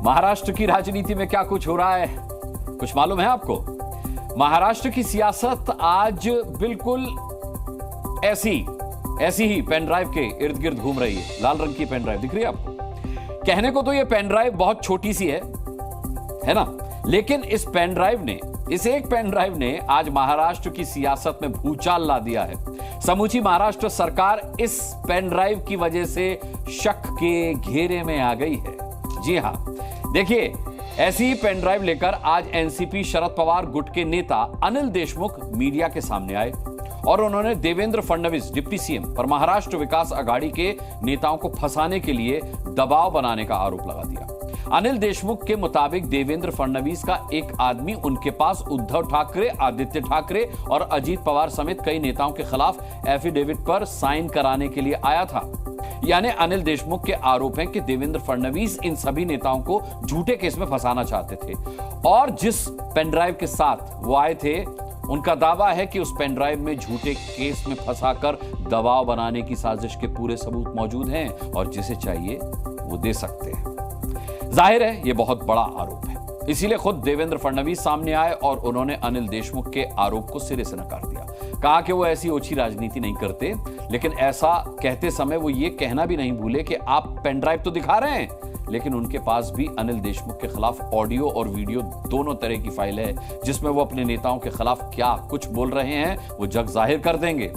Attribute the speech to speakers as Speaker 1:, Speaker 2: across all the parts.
Speaker 1: महाराष्ट्र की राजनीति में क्या कुछ हो रहा है, कुछ मालूम है आपको? महाराष्ट्र की सियासत आज बिल्कुल ऐसी ही पेन ड्राइव के इर्द गिर्द घूम रही है। लाल रंग की पेन ड्राइव दिख रही है आपको? कहने को तो ये पेन ड्राइव बहुत छोटी सी है ना, लेकिन इस एक पेन ड्राइव ने आज महाराष्ट्र की सियासत में भूचाल ला दिया है। समूची महाराष्ट्र सरकार इस पेन ड्राइव की वजह से शक के घेरे में आ गई है। जी हां, देखिए, ऐसी ही पेन ड्राइव लेकर आज एनसीपी शरद पवार गुट के नेता अनिल देशमुख मीडिया के सामने आए और उन्होंने देवेंद्र फडणवीस डिप्टी सीएम पर महाराष्ट्र विकास आघाड़ी के नेताओं को फंसाने के लिए दबाव बनाने का आरोप लगा दिया। अनिल देशमुख के मुताबिक देवेंद्र फडणवीस का एक आदमी उनके पास उद्धव ठाकरे, आदित्य ठाकरे और अजीत पवार समेत कई नेताओं के खिलाफ एफिडेविट पर साइन कराने के लिए आया था। यानी अनिल देशमुख के आरोप हैं कि देवेंद्र फडणवीस इन सभी नेताओं को झूठे केस में फंसाना चाहते थे और जिस पेन ड्राइव के साथ वो आए थे, उनका दावा है कि उस पेन ड्राइव में झूठे केस में फंसाकर दबाव बनाने की साजिश के पूरे सबूत मौजूद हैं और जिसे चाहिए वो दे सकते हैं। जाहिर है ये बहुत बड़ा आरोप है, इसीलिए खुद देवेंद्र फडणवीस सामने आए और उन्होंने अनिल देशमुख के आरोप को सिरे से नकार दिया। कहा कि वो ऐसी ओछी राजनीति नहीं करते, लेकिन ऐसा कहते समय वो ये कहना भी नहीं भूले कि आप पेन ड्राइव तो दिखा रहे हैं, लेकिन उनके पास भी अनिल देशमुख के खिलाफ ऑडियो और वीडियो दोनों तरह की फाइल है, जिसमें वो अपने नेताओं के खिलाफ क्या कुछ बोल रहे हैं वो जग जाहिर कर देंगे।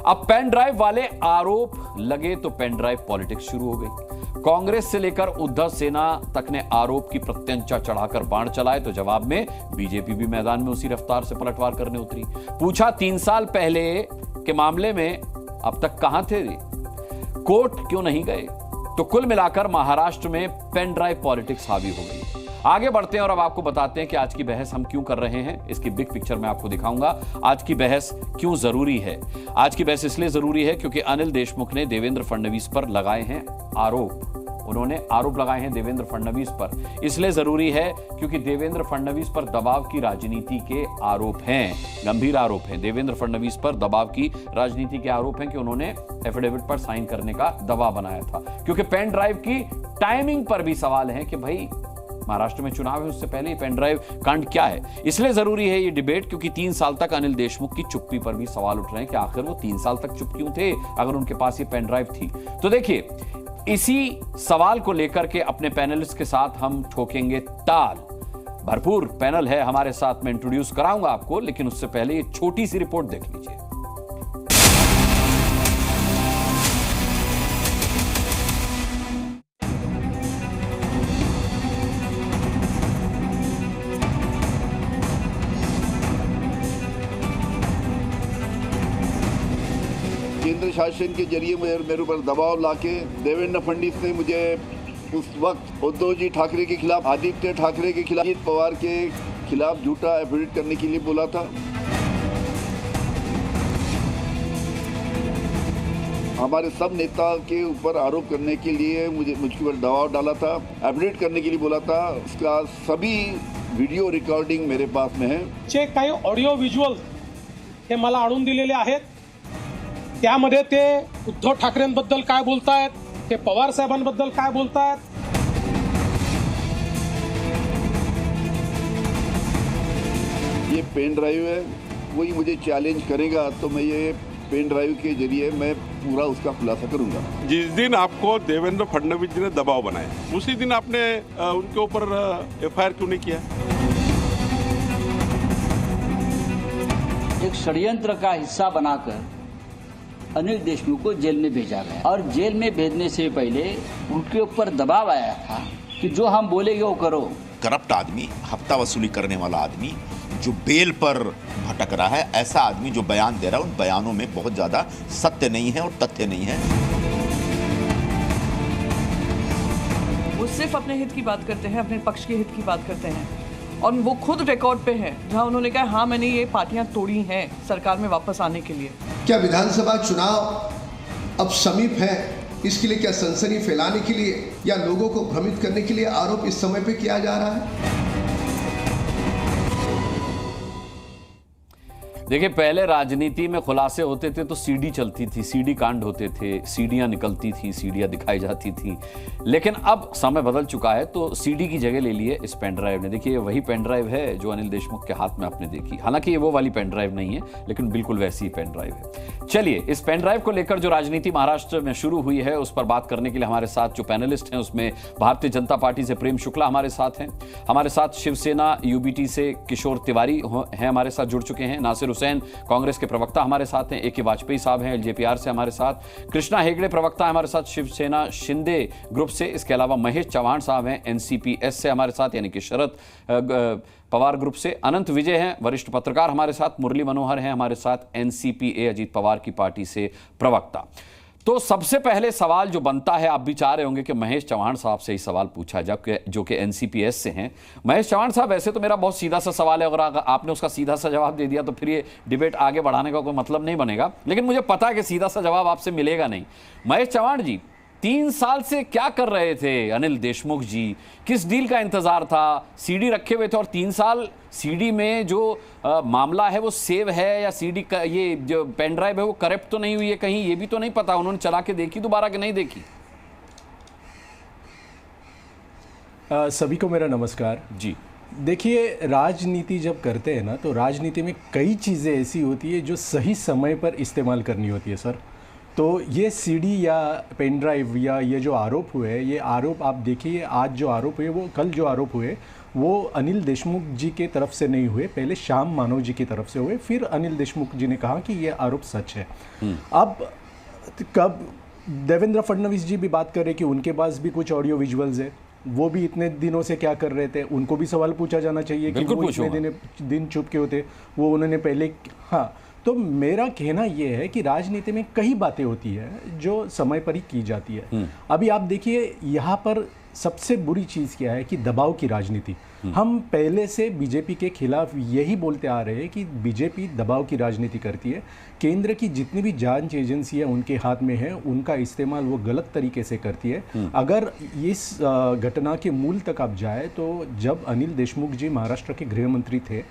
Speaker 1: अब पेन ड्राइव वाले आरोप लगे तो पेन ड्राइव पॉलिटिक्स शुरू हो गई। कांग्रेस से लेकर उद्धव सेना तक ने आरोप की प्रत्यंचा चढ़ाकर बाण चलाए, तो जवाब में बीजेपी भी मैदान में उसी रफ्तार से पलटवार करने उतरी। पूछा 3 साल पहले के मामले में अब तक कहां थे, कोर्ट क्यों नहीं गए? तो कुल मिलाकर महाराष्ट्र में पेन ड्राइव पॉलिटिक्स हावी हो गई। आगे बढ़ते हैं और अब आपको बताते हैं कि आज की बहस हम क्यों कर रहे हैं। इसकी बिग पिक्चर मैं आपको दिखाऊंगा। आज की बहस क्यों जरूरी है? आज की बहस इसलिए जरूरी है क्योंकि अनिल देशमुख ने देवेंद्र फडणवीस पर लगाए हैं आरोप। उन्होंने आरोप लगाए हैं देवेंद्र फडणवीस पर। इसलिए जरूरी है क्योंकि देवेंद्र फडणवीस पर दबाव की राजनीति के आरोप हैं, गंभीर आरोप हैं। देवेंद्र फडणवीस पर दबाव की राजनीति के आरोप हैं कि उन्होंने एफिडेविट पर साइन करने का दबाव बनाया था। क्योंकि पेन ड्राइव की टाइमिंग पर भी सवाल है कि भाई महाराष्ट्र में चुनाव है, उससे पहले ही पेन ड्राइव कांड क्या है। इसलिए जरूरी है ये डिबेट क्योंकि 3 साल तक अनिल देशमुख की चुप्पी पर भी सवाल उठ रहे हैं कि आखिर वो 3 साल तक चुप क्यों थे अगर उनके पास ये पेन ड्राइव थी। तो देखिए, इसी सवाल को लेकर के अपने पैनलिस्ट के साथ हम ठोकेंगे ताल। भरपूर पैनल है हमारे साथ, मैं इंट्रोड्यूस कराऊंगा आपको, लेकिन उससे पहले ये छोटी सी रिपोर्ट देख लीजिए।
Speaker 2: केंद्र शासन के जरिए मेरे ऊपर दबाव लाके देवेंद्र फडणवीस ने मुझे उस वक्त उद्धव जी ठाकरे के खिलाफ, आदित्य ठाकरे के खिलाफ, अजीत पवार के खिलाफ झूठा एफिडेविट करने के लिए बोला था। हमारे सब नेता के ऊपर आरोप करने के लिए मुझके ऊपर दबाव डाला था, एफिडेविट करने के लिए बोला था। उसका सभी वीडियो रिकॉर्डिंग मेरे पास में है।
Speaker 3: जे काही ऑडिओ व्हिज्युअल हे मला आणून दिलेले आहेत, त्यामध्ये ते उद्धव ठाकरेंबद्दल काय बोलतायत, ते पवार साहेबांबद्दल काय बोलतायत।
Speaker 2: ये पेन ड्राइव है, वही मुझे चैलेंज करेगा तो मैं ये पेन ड्राइव के जरिए मैं पूरा उसका खुलासा करूंगा। जिस दिन आपको देवेंद्र फडणवीस जी ने दबाव बनाया, उसी दिन आपने उनके ऊपर एफआईआर क्यों नहीं किया?
Speaker 4: एक षड्यंत्र का हिस्सा बनाकर अनिल देशमुख को जेल में भेजा गया और जेल में भेजने से पहले उनके ऊपर दबाव आया था कि जो हम बोलेंगे वो करो।
Speaker 5: करप्ट आदमी, हफ्ता वसूली करने वाला आदमी, जो बेल पर भटक रहा है, ऐसा आदमी जो बयान दे रहा है, उन बयानों में बहुत ज्यादा सत्य नहीं है और तथ्य नहीं है।
Speaker 6: वो सिर्फ अपने हित की बात करते हैं, अपने पक्ष के हित की बात करते हैं और वो खुद रिकॉर्ड पे है जहां उन्होंने कहा हाँ मैंने ये पार्टियां तोड़ी हैं सरकार में वापस आने के लिए।
Speaker 7: क्या विधानसभा चुनाव अब समीप है, इसके लिए क्या सनसनी फैलाने के लिए या लोगों को भ्रमित करने के लिए आरोप इस समय पे किया जा रहा है?
Speaker 1: देखिए, पहले राजनीति में खुलासे होते थे तो सीडी चलती थी, सीडी कांड होते थे, सीडियां निकलती थी, सीडियां दिखाई जाती थी। लेकिन अब समय बदल चुका है तो सीडी की जगह ले ली है इस पेन ड्राइव ने। देखिए, वही पेन ड्राइव है जो अनिल देशमुख के हाथ में आपने देखी। हालांकि ये वो वाली पेन ड्राइव नहीं है, लेकिन बिल्कुल वैसी ही पेन ड्राइव है। चलिए, इस पेन ड्राइव को लेकर जो राजनीति महाराष्ट्र में शुरू हुई है उस पर बात करने के लिए हमारे साथ जो पैनलिस्ट हैं उसमें भारतीय जनता पार्टी से प्रेम शुक्ला हमारे साथ हैं, हमारे साथ शिवसेना यूबीटी से किशोर तिवारी हैं, हमारे साथ जुड़ चुके हैं, नासिर हुसैन कांग्रेस के प्रवक्ता हमारे साथ हैं, AK वाजपेयी साहब हैं एलजेपीआर से हमारे साथ, कृष्णा हेगड़े प्रवक्ता हमारे साथ शिवसेना शिंदे ग्रुप से, इसके अलावा महेश चौहान साहब हैं NCPS से हमारे साथ, यानी कि शरद पवार ग्रुप से, अनंत विजय हैं वरिष्ठ पत्रकार हमारे साथ, मुरली मनोहर हैं हमारे साथ NCPA अजीत पवार की पार्टी से प्रवक्ता। तो सबसे पहले सवाल जो बनता है, आप भी चाह रहे होंगे कि महेश चौहान साहब से ही सवाल पूछा जाए जो कि NCPS से हैं। महेश चौहान साहब, ऐसे तो मेरा बहुत सीधा सा सवाल है, अगर आपने उसका सीधा सा जवाब दे दिया तो फिर ये डिबेट आगे बढ़ाने का कोई मतलब नहीं बनेगा, लेकिन मुझे पता है कि सीधा सा जवाब आपसे मिलेगा नहीं। महेश चौहान जी, 3 साल से क्या कर रहे थे अनिल देशमुख जी? किस डील का इंतजार था? सीडी रखे हुए थे और 3 साल सीडी में जो मामला है वो सेव है या सीडी का ये जो पेन ड्राइव है वो करप्ट तो नहीं हुई है कहीं, ये भी तो नहीं पता। उन्होंने चला के देखी दोबारा कि नहीं देखी?
Speaker 8: सभी को मेरा नमस्कार
Speaker 1: जी।
Speaker 8: देखिए, राजनीति जब करते हैं ना तो राजनीति में कई चीज़ें ऐसी होती है जो सही समय पर इस्तेमाल करनी होती है सर। तो ये सीडी या पेन ड्राइव या ये जो आरोप हुए, ये आरोप आप देखिए, आज जो आरोप हुए वो कल जो आरोप हुए वो अनिल देशमुख जी के तरफ से नहीं हुए, पहले श्याम मानव जी की तरफ से हुए, फिर अनिल देशमुख जी ने कहा कि ये आरोप सच है। अब कब देवेंद्र फडणवीस जी भी बात कर रहे कि उनके पास भी कुछ ऑडियो विजुअल्स है, वो भी इतने दिनों से क्या कर रहे थे, उनको भी सवाल पूछा जाना चाहिए कि वो इतने दिन चुप के होते, वो उन्होंने पहले। हाँ, तो मेरा कहना यह है कि राजनीति में कई बातें होती है जो समय पर ही की जाती है। अभी आप देखिए, यहाँ पर सबसे बुरी चीज़ क्या है कि दबाव की राजनीति। हम पहले से बीजेपी के खिलाफ यही बोलते आ रहे हैं कि बीजेपी दबाव की राजनीति करती है। केंद्र की जितनी भी जांच एजेंसियां उनके हाथ में है, उनका इस्तेमाल वो गलत तरीके से करती है। अगर इस घटना के मूल तक आप जाए तो जब अनिल देशमुख जी महाराष्ट्र के गृह मंत्री थे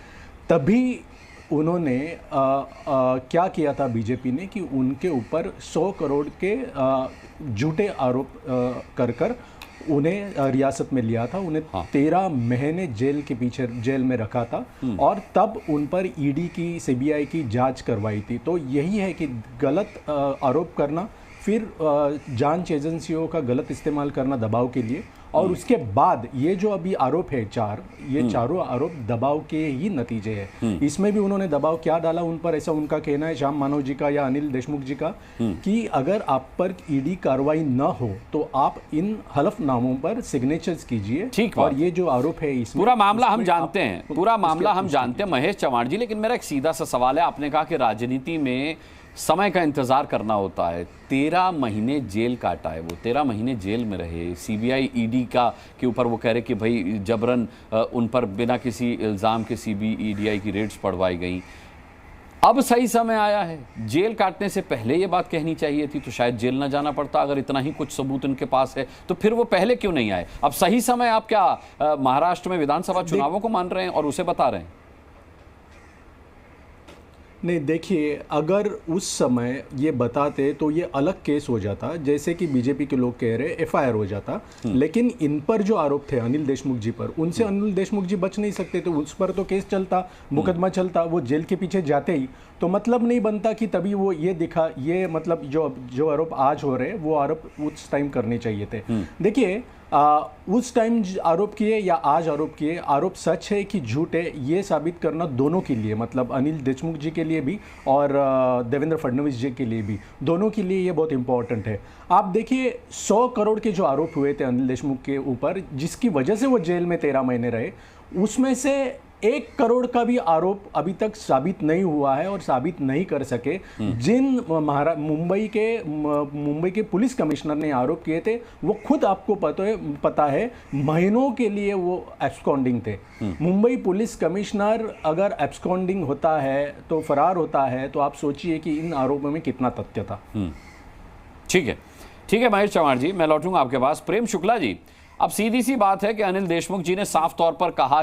Speaker 8: तभी उन्होंने क्या किया था बीजेपी ने कि उनके ऊपर 100 करोड़ के झूठे आरोप कर उन्हें रियासत में लिया था, उन्हें 13 महीने जेल में रखा था और तब उन पर ईडी की सीबीआई की जांच करवाई थी। तो यही है कि गलत आरोप करना, फिर जांच एजेंसियों का गलत इस्तेमाल करना दबाव के लिए, और उसके बाद ये जो अभी आरोप है ये चारों आरोप दबाव के ही नतीजे हैं। इसमें भी उन्होंने दबाव क्या डाला उन पर, ऐसा उनका कहना है, श्याम मानव जी का या अनिल देशमुख जी का, कि अगर आप पर ईडी कार्रवाई न हो तो आप इन हलफनामों पर सिग्नेचर्स कीजिए।
Speaker 1: ठीक,
Speaker 8: और ये जो आरोप है इसमें
Speaker 1: पूरा मामला हम जानते हैं, पूरा मामला हम जानते हैं महेश चौहान जी। लेकिन मेरा एक सीधा सा सवाल है, आपने कहा कि राजनीति में समय का इंतजार करना होता है। 13 महीने जेल काटा है, वो 13 महीने जेल में रहे। सीबीआई ईडी का के ऊपर वो कह रहे कि भाई जबरन उन पर बिना किसी इल्ज़ाम के सीबीआई की रेड्स पड़वाई गई। अब सही समय आया है, जेल काटने से पहले ये बात कहनी चाहिए थी तो शायद जेल ना जाना पड़ता। अगर इतना ही कुछ सबूत उनके पास है तो फिर वो पहले क्यों नहीं आए? अब सही समय आप क्या महाराष्ट्र में विधानसभा चुनावों को मान रहे हैं और उसे बता रहे हैं?
Speaker 8: नहीं, देखिए, अगर उस समय ये बताते तो ये अलग केस हो जाता, जैसे कि बीजेपी के लोग कह रहे FIR हो जाता। लेकिन इन पर जो आरोप थे अनिल देशमुख जी पर, उनसे अनिल देशमुख जी बच नहीं सकते, तो उस पर तो केस चलता, मुकदमा चलता, वो जेल के पीछे जाते ही तो मतलब नहीं बनता कि तभी वो ये दिखा, ये मतलब जो आरोप आज हो रहे वो आरोप उस टाइम करने चाहिए थे। देखिए, उस टाइम आरोप किए या आज आरोप किए, आरोप सच है कि झूठ है, ये साबित करना दोनों के लिए, मतलब अनिल देशमुख जी के लिए भी और देवेंद्र फडणवीस जी के लिए भी, दोनों के लिए ये बहुत इंपॉर्टेंट है। आप देखिए, 100 करोड़ के जो आरोप हुए थे अनिल देशमुख के ऊपर, जिसकी वजह से वो जेल में 13 महीने रहे, उसमें से 1 करोड़ का भी आरोप अभी तक साबित नहीं हुआ है और साबित नहीं कर सके। जिन मुंबई के पुलिस कमिश्नर ने आरोप किए थे वो खुद आपको पता है महीनों के लिए वो एब्सकॉन्डिंग थे। मुंबई पुलिस कमिश्नर अगर एब्सकॉन्डिंग होता है तो फरार होता है, तो आप सोचिए कि इन आरोपों में कितना तथ्य था।
Speaker 1: ठीक है महेश चौहान जी, मैं लौटूंगा आपके पास। प्रेम शुक्ला जी, अब सीधी सी बात है कि अनिल देशमुख जी ने साफ तौर पर कहा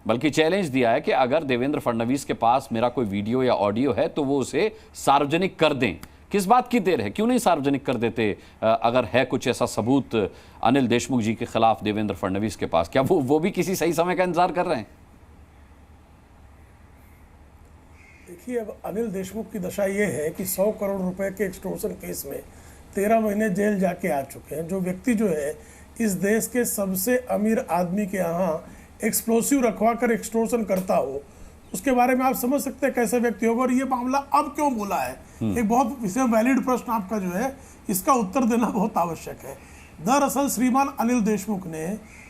Speaker 1: बल्कि चैलेंज दिया है कि अगर देवेंद्र फडणवीस के पास मेरा कोई वीडियो या ऑडियो है तो वो उसे सार्वजनिक कर दें। किस बात की देर है, क्यों नहीं सार्वजनिक कर देते अगर है कुछ ऐसा सबूत अनिल देशमुख जी के खिलाफ देवेंद्र फडणवीस के पास? क्या वो भी किसी सही समय का इंतजार कर रहे हैं?
Speaker 9: देखिए, अब अनिल देशमुख की दशा ये है कि 100 करोड़ रुपए के एक्सटॉर्शन केस में 13 महीने जेल जाके आ चुके हैं। जो व्यक्ति जो है इस देश के सबसे अमीर आदमी के यहाँ एक्सप्लोसिव रखवा कर एक्सटॉर्शन करता हो, उसके बारे में आप समझ सकते हैं कैसे व्यक्ति होगा। और ये मामला अब क्यों बोला है, एक बहुत वैलिड प्रश्न आपका जो है, इसका उत्तर देना बहुत आवश्यक है। दरअसल श्रीमान अनिल देशमुख ने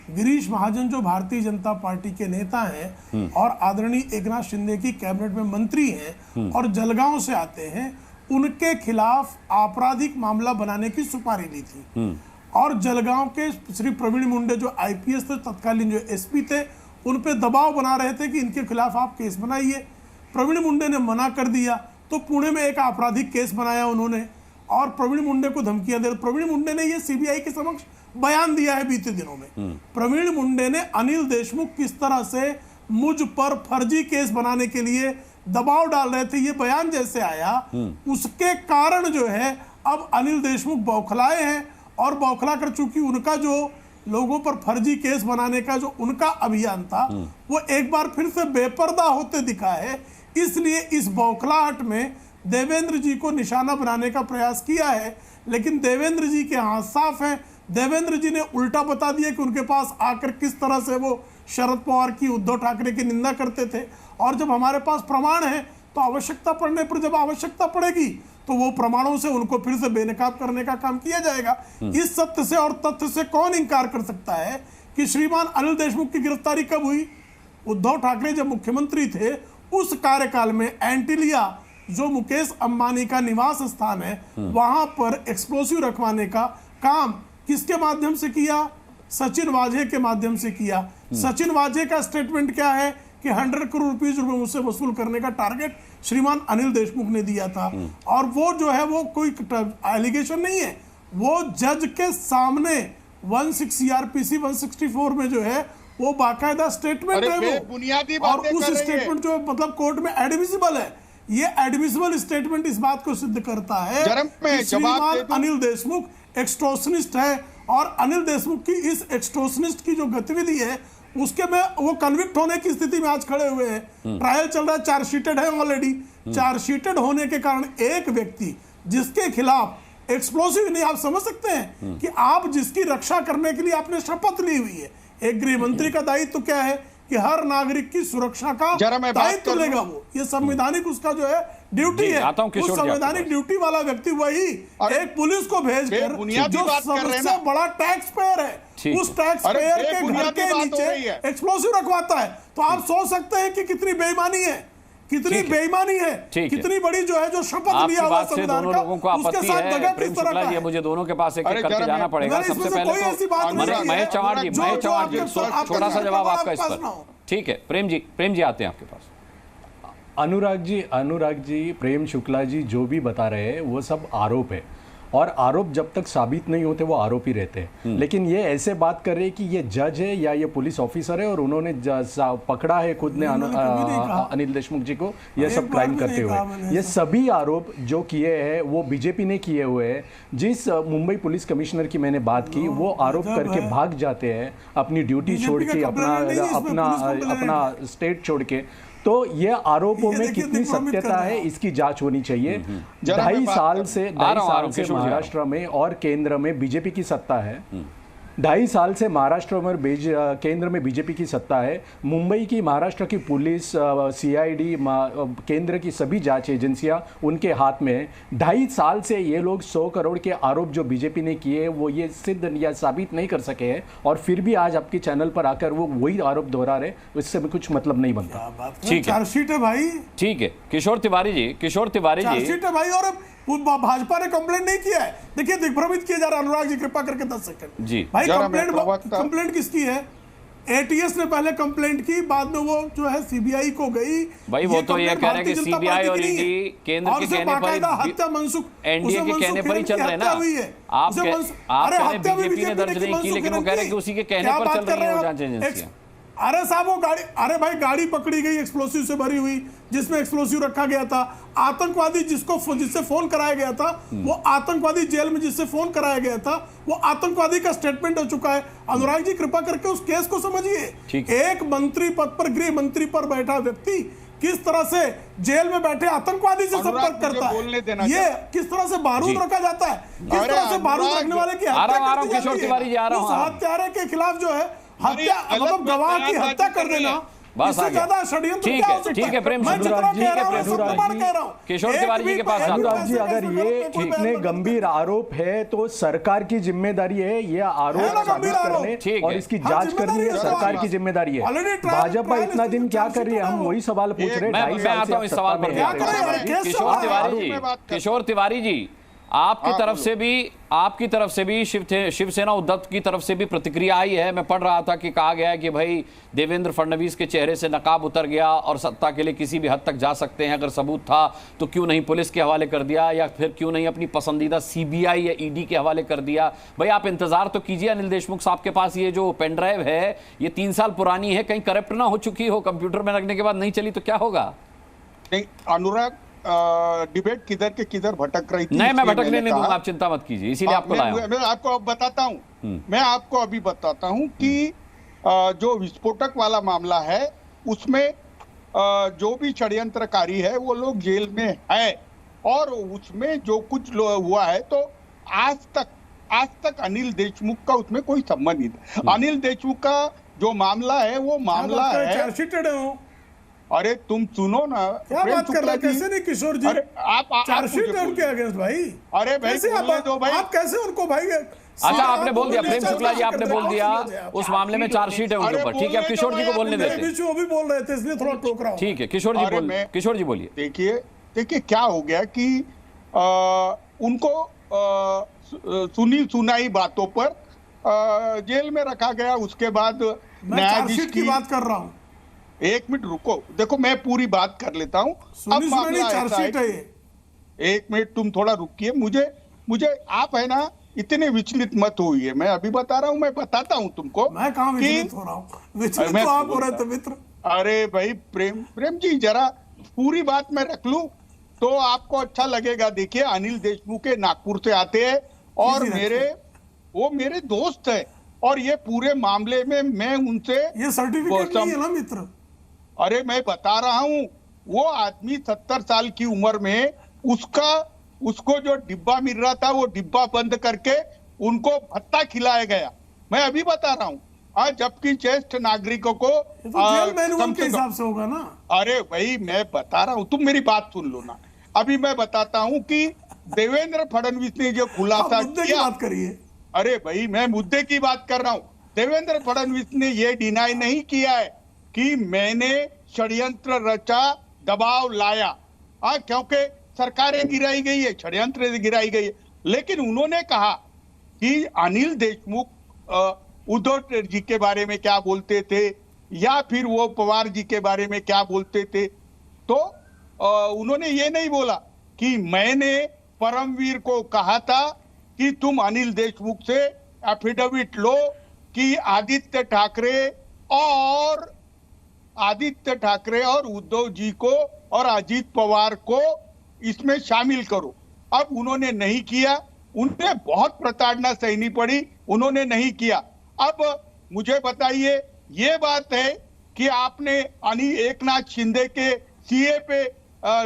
Speaker 9: गिरीश महाजन जो भारतीय जनता पार्टी के नेता हैं और आदरणीय एकनाथ शिंदे की कैबिनेट में मंत्री हैं और जलगांव से आते हैं, उनके खिलाफ आपराधिक मामला बनाने की सुपारी ली थी। और जलगांव के श्री प्रवीण मुंडे जो आईपीएस थे, तत्कालीन जो एसपी थे, उन पे दबाव बना रहे थे कि इनके खिलाफ आप केस बनाइए। प्रवीण मुंडे ने मना कर दिया तो पुणे में एक आपराधिक केस बनाया उन्होंने और प्रवीण मुंडे को धमकियां दे। प्रवीण मुंडे ने ये सीबीआई के समक्ष बयान दिया है बीते दिनों में। प्रवीण मुंडे ने अनिल देशमुख किस तरह से मुझ पर फर्जी केस बनाने के लिए दबाव डाल रहे थे, ये बयान जैसे आया उसके कारण जो है अब अनिल देशमुख बौखलाए हैं। और बौखला कर चूंकि उनका जो लोगों पर फर्जी केस बनाने का जो उनका अभियान था वो एक बार फिर से बेपर्दा होते दिखा है, इसलिए इस बौखलाहट में देवेंद्र जी को निशाना बनाने का प्रयास किया है। लेकिन देवेंद्र जी के हाथ साफ हैं। देवेंद्र जी ने उल्टा बता दिया कि उनके पास आकर किस तरह से वो शरद पवार की, उद्धव ठाकरे की निंदा करते थे। और जब हमारे पास प्रमाण है तो आवश्यकता पड़ने पर, जब आवश्यकता पड़ेगी तो वो प्रमाणों से उनको फिर से बेनकाब करने का काम किया जाएगा। इस सत्य से और तथ्य से कौन इंकार कर सकता है कि श्रीमान अनिल देशमुख की गिरफ्तारी कब हुई? उद्धव ठाकरे जब मुख्यमंत्री थे उस कार्यकाल में एंटीलिया जो मुकेश अंबानी का निवास स्थान है वहां पर एक्सप्लोसिव रखवाने का काम किसके माध्यम से किया? सचिन वाजे के माध्यम से किया। सचिन वाजे का स्टेटमेंट क्या है कि 100 करोड़ रुपए मुझसे वसूल करने का टारगेट श्रीमान अनिल देशमुख ने दिया था। और वो जो है वो कोई एलिगेशन नहीं है, वो जज के सामने 16 सीआरपीसी 164 में जो है वो बाकायदा स्टेटमेंट है वो,
Speaker 10: बुनियादी
Speaker 9: और उस स्टेटमेंट जो मतलब कोर्ट में एडमिसिबल है। ये एडमिसिबल स्टेटमेंट इस बात को सिद्ध करता है कि श्रीमान अनिल देशमुख एक्सटॉर्शनिस्ट है। और अनिल देशमुख की इस एक्सटॉर्शनिस्ट की जो गतिविधि है उसके में वो कन्विक्ट होने की स्थिति में आज खड़े हुए हैं। ट्रायल चल रहा है, चार्जशीटेड है ऑलरेडी। चार्जशीटेड होने के कारण एक व्यक्ति जिसके खिलाफ एक्सप्लोसिव नहीं, आप समझ सकते हैं कि आप जिसकी रक्षा करने के लिए आपने शपथ ली हुई है, एक गृह मंत्री का दायित्व क्या है कि हर नागरिक की सुरक्षा का दायित्व लेगा वो, ये संवैधानिक उसका जो है ड्यूटी है। उस संवैधानिक ड्यूटी वाला व्यक्ति वही एक पुलिस को भेजकर जो सबसे बड़ा टैक्स पेयर है उस टैक्स पेयर के घर के नीचे एक्सप्लोसिव रखवाता है। तो आप सोच सकते हैं कि कितनी बेईमानी है, कितनी बेईमानी है, कितनी बड़ी जो है जो शपथ लिया हुआ संविधान का, उसके साथ दगा किस तरह का है।
Speaker 1: मुझे दोनों के पास एक एक करके जाना पड़ेगा। सबसे पहले तो महेश चव्हाण जी, छोटा सा जवाब आपका इस पर। ठीक है, प्रेम जी आते हैं आपके पास।
Speaker 8: अनुराग जी, प्रेम शुक्ला जी जो भी बता रहे हैं वो सब आरोप है, और आरोप जब तक साबित नहीं होते वो आरोपी रहते हैं। लेकिन ये ऐसे बात कर रहे हैं कि ये जज है या ये पुलिस ऑफिसर है और उन्होंने पकड़ा है खुद ने अनिल देशमुख जी को ये सब क्राइम करते हुए। ये सभी आरोप जो किए हैं वो बीजेपी ने किए हुए हैं। जिस मुंबई पुलिस कमिश्नर की मैंने बात की वो आरोप करके भाग जाते हैं अपनी ड्यूटी छोड़ के, अपना स्टेट छोड़ के। तो ये आरोपों में कितनी सत्यता है इसकी जांच होनी चाहिए। 2.5 साल से महाराष्ट्र में और केंद्र में बीजेपी की सत्ता है। 2.5 साल से महाराष्ट्र में केंद्र में बीजेपी की सत्ता है। मुंबई की, महाराष्ट्र की पुलिस, सीआईडी, केंद्र की सभी जांच एजेंसियां उनके हाथ में है। 2.5 साल से ये लोग 100 करोड़ के आरोप जो बीजेपी ने किए वो ये सिद्ध या साबित नहीं कर सके हैं, और फिर भी आज आपके चैनल पर आकर वो वही आरोप दोहरा रहे, इससे भी कुछ मतलब नहीं बनता।
Speaker 1: ठीक है,
Speaker 3: चार्जशीट है भाई।
Speaker 1: ठीक है, किशोर तिवारी जी
Speaker 3: चार्जशीट है भाई, और भाजपा ने कंप्लेंट नहीं किया है। देखिए, दिग्भ्रमित किया जा रहा है। अनुराग जी कृपा करके 10 सेकंड
Speaker 1: जी
Speaker 3: भाई। कंप्लेंट किसकी है? एटीएस ने पहले कंप्लेंट की, बाद में वो जो है सीबीआई को गई
Speaker 1: भाई। वो तो ये कह रहे हैं कि सीबीआई और ईडी केंद्र के कहने पर,
Speaker 3: हत्या मनसुख
Speaker 1: एनडीए के कहने पर ही चल रहे हैं ना। आप कह रहे बीजेपी ने दर्ज नहीं की, लेकिन वो कह रहे हैं कि उसी के कहने पर चल रही है वो जांच एजेंसियां।
Speaker 9: अरे साहब वो गाड़ी, अरे भाई गाड़ी पकड़ी गई एक्सप्लोसिव से भरी हुई, जिसमें एक्सप्लोसिव रखा गया था। आतंकवादी जिससे फोन कराया गया था, वो आतंकवादी जेल में जिससे फोन कराया गया था, वो आतंकवादी का स्टेटमेंट हो चुका है। अनुराग जी कृपा करके उस केस को समझिए। एक मंत्री पद पर, गृह मंत्री पर बैठा व्यक्ति किस तरह से जेल में बैठे आतंकवादी से संपर्क करता है, ये किस तरह से बारूद रखा जाता है, किस तरह से बारूद रखने वाले की हत्यारे के खिलाफ जो है हत्या, मतलब गवाह की हत्या कर देना, इससे ज्यादा षड्यंत्र क्या हो सकता है?
Speaker 1: ठीक है प्रेम
Speaker 9: मैं जितना कह रहा हूं सब कुमार कह रहा हूं।
Speaker 1: किशोर तिवारी जी के पास
Speaker 8: अनुराग जी, अगर ये इतने गंभीर आरोप है तो सरकार की जिम्मेदारी है ये आरोप साबित करने और इसकी जांच करनी है, सरकार की जिम्मेदारी है। भाजपा इतना दिन क्या कर रही है, हम वही सवाल पूछ रहे हैं।
Speaker 1: मैं आता हूं इस सवाल पर। किशोर तिवारी जी, आपकी तरफ से भी शिवसेना उद्धव की तरफ से भी प्रतिक्रिया आई है। मैं पढ़ रहा था कि कहा गया है कि भाई देवेंद्र फडणवीस के चेहरे से नकाब उतर गया और सत्ता के लिए किसी भी हद तक जा सकते हैं। अगर सबूत था तो क्यों नहीं पुलिस के हवाले कर दिया, या फिर क्यों नहीं अपनी पसंदीदा सीबीआई या ईडी के हवाले कर दिया। भाई आप इंतजार तो कीजिए, अनिल देशमुख साहब के पास ये जो पेन ड्राइव है ये 3 साल पुरानी है, कहीं करप्ट ना हो चुकी हो, कंप्यूटर में लगने के बाद नहीं चली तो क्या होगा?
Speaker 10: नहीं अनुराग, डिबेट किधर के किधर भटक रही थी।
Speaker 1: नहीं, मैं भटकने नहीं दूंगा, आप चिंता मत कीजिए, इसीलिए आपको लाया हूं।
Speaker 10: मैं आपको अब बताता हूं, मैं आपको अभी बताता हूं कि जो विस्फोटक वाला मामला है उसमें जो भी षड्यंत्रकारी है वो लोग जेल में है, और उसमें जो कुछ हुआ है तो आज तक अनिल देशमुख का उसमें कोई संबंध नहीं। अनिल देशमुख का जो मामला है वो मामला है,
Speaker 9: चार्जशीटेड है।
Speaker 10: अरे तुम सुनो ना,
Speaker 9: क्या बात कर रहे हैं? कैसे नहीं किशोर जी, आप चार्जशीट है उनके अगेंस्ट भाई।
Speaker 10: अरे भाई
Speaker 9: आप कैसे उनको भाई?
Speaker 1: अच्छा आपने बोल दिया, प्रेम शुक्ला जी आपने बोल दिया उस मामले में चार्जशीट है उनके ऊपर। ठीक है, अब किशोर जी को बोलने देते हैं।
Speaker 9: वो भी बोल रहे थे इसलिए थोड़ा टोक रहा हूं।
Speaker 1: ठीक है किशोर जी बोलिए।
Speaker 10: देखिए क्या हो गया कि उनको सुनी सुनाई बातों पर जेल में रखा गया। उसके बाद
Speaker 9: न्यायाधीश की बात कर रहा हूं।
Speaker 10: एक मिनट रुको, देखो मैं पूरी बात कर लेता हूं। अब मामला ऐसा है, एक मिनट तुम थोड़ा रुकिए। मुझे आप है ना इतने विचलित मत होइए, मैं अभी बता रहा हूं, मैं बताता हूं तुमको।
Speaker 9: मैं कहां विचलित हो रहा हूं? विचलित तो आप हो रहे थे मित्र।
Speaker 10: अरे भाई प्रेम जी जरा पूरी बात मैं रख लूं तो आपको अच्छा लगेगा। देखिए अनिल देशमुख के नागपुर से आते हैं और वो मेरे दोस्त है, और ये पूरे मामले में मैं उनसे
Speaker 9: ये सर्टिफिकेट नहीं है ना मित्र।
Speaker 10: अरे मैं बता रहा हूं, वो आदमी 70 साल की उम्र में उसको जो डिब्बा मिल रहा था वो डिब्बा बंद करके उनको भत्ता खिलाया गया। मैं अभी बता रहा हूं, आज जबकि ज्येष्ठ नागरिकों को
Speaker 9: जेल मैनुअल के हिसाब से होगा ना।
Speaker 10: अरे भाई मैं बता रहा हूं, तुम मेरी बात सुन लो ना। अभी मैं बताता हूं कि देवेंद्र फडणवीस ने जो खुलासा किया,
Speaker 9: बात करिए।
Speaker 10: अरे भाई मैं मुद्दे की बात कर रहा हूं। देवेंद्र फडणवीस ने यह डिनाई नहीं किया है कि मैंने षड्यंत्र रचा, दबाव लाया, क्योंकि सरकारें गिराई गई है, षड्यंत्र गिराई गई है। लेकिन उन्होंने कहा कि अनिल देशमुख उद्धव जी के बारे में क्या बोलते थे या फिर वो पवार जी के बारे में क्या बोलते थे, तो उन्होंने ये नहीं बोला कि मैंने परमवीर को कहा था कि तुम अनिल देशमुख से एफिडेविट लो कि आदित्य ठाकरे और उद्धव जी को और अजीत पवार को इसमें शामिल करो। अब उन्होंने नहीं किया, उन्हें बहुत प्रताड़ना सहनी पड़ी, उन्होंने नहीं किया। अब मुझे बताइए, ये बात है कि आपने एकनाथ शिंदे के सीए पे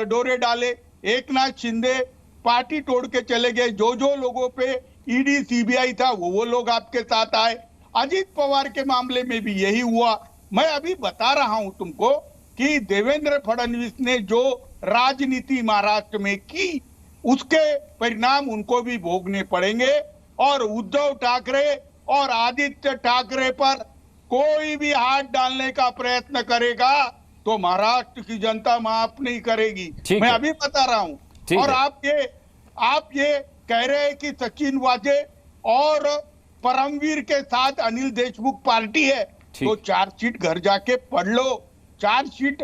Speaker 10: डोरे डाले, एकनाथ शिंदे पार्टी तोड़ के चले गए, जो लोगों पे ईडी सीबीआई था वो लोग आपके साथ आए। अजीत पवार के मामले में भी यही हुआ। मैं अभी बता रहा हूं तुमको कि देवेंद्र फडणवीस ने जो राजनीति महाराष्ट्र में की उसके परिणाम उनको भी भोगने पड़ेंगे, और उद्धव ठाकरे और आदित्य ठाकरे पर कोई भी हाथ डालने का प्रयत्न करेगा तो महाराष्ट्र की जनता माफ नहीं करेगी। मैं अभी बता रहा हूं। और आप ये कह रहे हैं कि सचिन वाजे और परमवीर के साथ अनिल देशमुख पार्टी है, तो चार्जशीट घर जाके पढ़ लो। चार्जशीट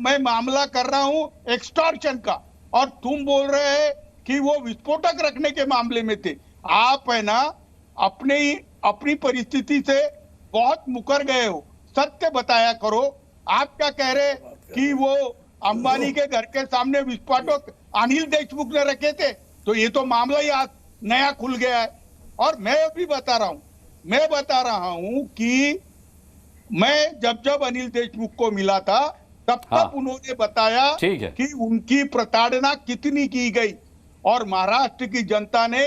Speaker 10: मैं मामला कर रहा हूं एक्सटॉर्शन का, और तुम बोल रहे हैं कि वो विस्फोटक रखने के मामले में थे। आप है ना अपनी परिस्थिति से बहुत मुकर गए हो। सत्य बताया करो। आप क्या कह रहे कि वो अंबानी के घर के सामने विस्फोटक अनिल देशमुख ने रखे थे, तो ये तो मामला ही आज नया खुल गया है। और मैं भी बता रहा हूं कि मैं जब अनिल देशमुख को मिला था तब उन्होंने बताया कि उनकी प्रताड़ना कितनी की गई, और महाराष्ट्र की जनता ने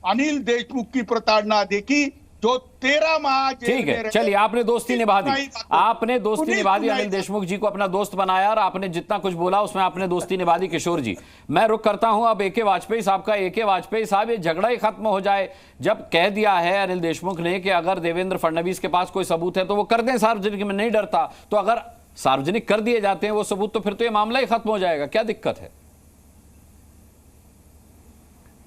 Speaker 10: अनिल देशमुख की प्रताड़ना देखी जो 13 माह
Speaker 1: ठीक है। चलिए, आपने दोस्ती निभा दी, अनिल देशमुख जी को अपना दोस्त बनाया, और आपने जितना कुछ बोला उसमें आपने दोस्ती निभा दी। किशोर जी, मैं रुक करता हूं अब AK वाजपेयी साहब का। AK वाजपेयी साहब, ये झगड़ा ही खत्म हो जाए। जब कह दिया है अनिल देशमुख ने कि अगर देवेंद्र फडणवीस के पास कोई सबूत है तो वो कर दें सार्वजनिक, में नहीं डरता, तो अगर सार्वजनिक कर दिए जाते हैं वो सबूत तो फिर तो ये मामला ही खत्म हो जाएगा। क्या दिक्कत है?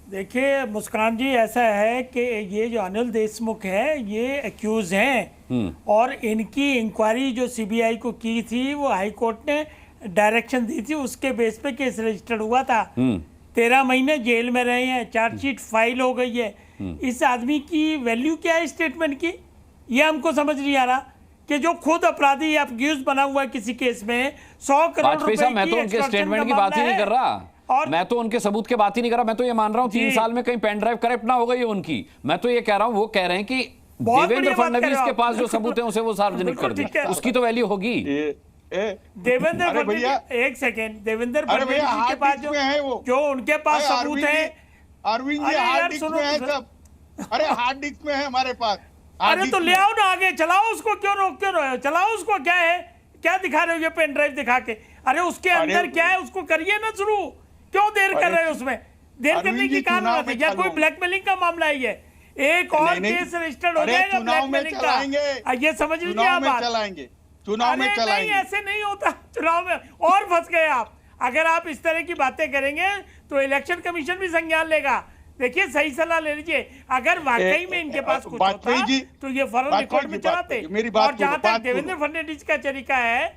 Speaker 11: देखिए मुस्कान जी, ऐसा है कि ये जो अनिल देशमुख है ये एक्यूज हैं, और इनकी इंक्वायरी जो CBI को की थी वो हाई कोर्ट ने डायरेक्शन दी थी, उसके बेस पे केस रजिस्टर्ड हुआ था। 13 महीने जेल में रहे हैं, चार्जशीट फाइल हो गई है। इस आदमी की वैल्यू क्या है स्टेटमेंट की, ये हमको समझ नहीं आ रहा कि जो खुद अपराधी एक्यूज बना हुआ है किसी केस में 100 करोड़ रुपए की,
Speaker 1: मैं तो उनके स्टेटमेंट की बात ही नहीं कर रहा, और मैं तो उनके सबूत के बात ही नहीं कर रहा। मैं तो ये मान रहा हूँ 3 साल में कहीं पेन ड्राइव करप्ट ना हो गई है उनकी। मैं तो ये कह रहा हूँ, वो कह रहे हैं कि देवेंद्र फडणवीस के पास जो सबूत है उसे वो सार्वजनिक कर दे, उसकी तो वैल्यू होगी।
Speaker 11: देवेंद्र फडणवीस, एक सेकेंड, देवेंद्र फडणवीस के पास जो उनके पास सबूत है,
Speaker 10: अरविंद जी हार्ड डिस्क में है सब। अरे हार्ड डिस्क में है हमारे पास।
Speaker 11: अरे तो ले आओ ना, आगे चलाओ उसको, क्यों रोक रहे हो? चलाओ उसको, क्या है, क्या दिखा रहे हो ये पेन ड्राइव दिखा के? अरे उसके अंदर क्या है उसको करिए ना शुरू, क्यों देर कर रहे हो? उसमें देर करने की क्या जरूरत है? या कोई ब्लैकमेलिंग का मामला है ये? एक और केस रजिस्टर्ड हो जाएगा ब्लैकमेलिंग का, ये समझ लीजिए आप।
Speaker 10: चुनाव में चलाएंगे,
Speaker 11: ऐसे नहीं होता चुनाव में, और फंस गए आप। अगर आप इस तरह की बातें करेंगे तो इलेक्शन कमीशन भी संज्ञान लेगा। देखिए, सही सलाह ले लीजिए। अगर वाकई में इनके पास कुछ होता तो ये फॉरन रिकॉर्ड में चलाते। और जहां तक देवेंद्र फडणवीस का तरीका है,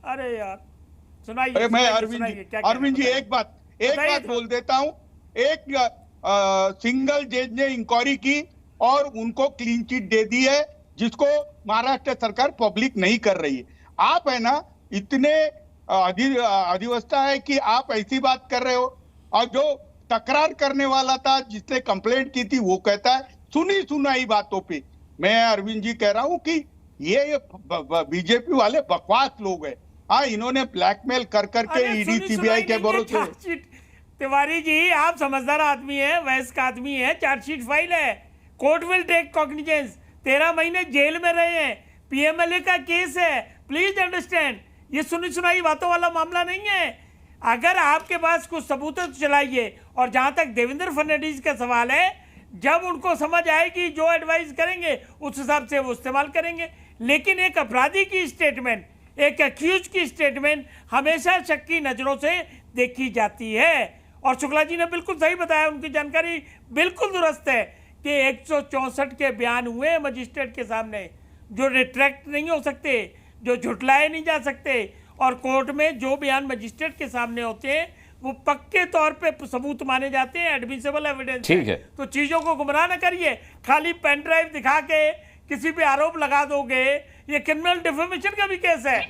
Speaker 11: अरे यार सुनाइए।
Speaker 10: मैं अरविंद जी एक बात बोल देता हूं। एक सिंगल जज ने इंक्वायरी की और उनको क्लीन चिट दे दी है, जिसको महाराष्ट्र सरकार पब्लिक नहीं कर रही है। आप है ना, इतने अधिवस्था है कि आप ऐसी बात कर रहे हो, और जो तकरार करने वाला था, जिसने कंप्लेंट की थी, वो कहता है सुनी सुनाई बातों पे। मैं अरविंद जी कह रहा हूं कि ये बीजेपी वाले बकवास लोग हैं। हाँ, इन्होंने ब्लैकमेल कर करके ईडी CBI के भरोसे।
Speaker 11: तिवारी जी, आप समझदार आदमी है, वयस्क आदमी है, चार्जशीट फाइल है, कोर्ट विल टेक कॉग्निजेंस। 13 महीने जेल में रहे हैं, PMLA का केस है, प्लीज अंडरस्टैंड। ये सुनी सुनाई बातों वाला मामला नहीं है। अगर आपके पास कुछ सबूत है तो चलाइए। और जहां तक देवेंद्र फडणवीस का सवाल है, जब उनको समझ आएगी जो एडवाइस करेंगे उस हिसाब से वो इस्तेमाल करेंगे। लेकिन एक अपराधी की स्टेटमेंट, एक एक्यूज की स्टेटमेंट हमेशा शक की नजरों से देखी जाती है। और शुक्ला जी ने बिल्कुल सही बताया, उनकी जानकारी बिल्कुल दुरुस्त है कि 164 के बयान हुए मजिस्ट्रेट के सामने, जो रिट्रैक्ट नहीं हो सकते, जो झुटलाए नहीं जा सकते। और कोर्ट में जो बयान मजिस्ट्रेट के सामने होते हैं वो पक्के तौर पे सबूत माने जाते हैं, एडमिसिबल एविडेंस।
Speaker 1: ठीक है,
Speaker 11: तो चीजों को गुमराह न करिए। खाली पेन ड्राइव दिखा के किसी पे आरोप लगा दोगे, ये क्रिमिनल डिफेमेशन का भी केस है।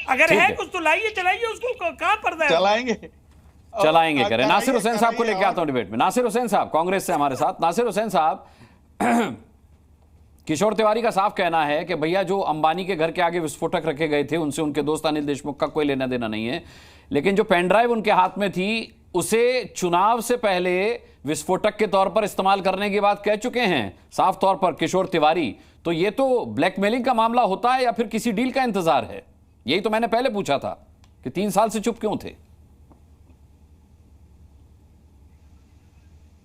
Speaker 11: अगर है कुछ तो लाइए, चलाइए उसको, कहां पर्दा है?
Speaker 10: चलाएंगे
Speaker 1: करें। नासिर हुसैन साहब को लेके आता हूं डिबेट में। नासिर हुसैन साहब कांग्रेस से हमारे साथ। नासिर हुसैन साहब, किशोर तिवारी का साफ कहना है कि भैया जो अंबानी के घर के आगे विस्फोटक रखे गए थे उनसे उनके दोस्त अनिल देशमुख का कोई लेना देना नहीं है, लेकिन जो पेन ड्राइव उनके हाथ में थी उसे चुनाव से पहले विस्फोटक के तौर पर इस्तेमाल करने की बात कह चुके हैं साफ तौर पर किशोर तिवारी। तो ये तो ब्लैकमेलिंग का मामला होता है या फिर किसी डील का इंतजार है? यही तो मैंने पहले पूछा था कि 3 साल से चुप क्यों थे?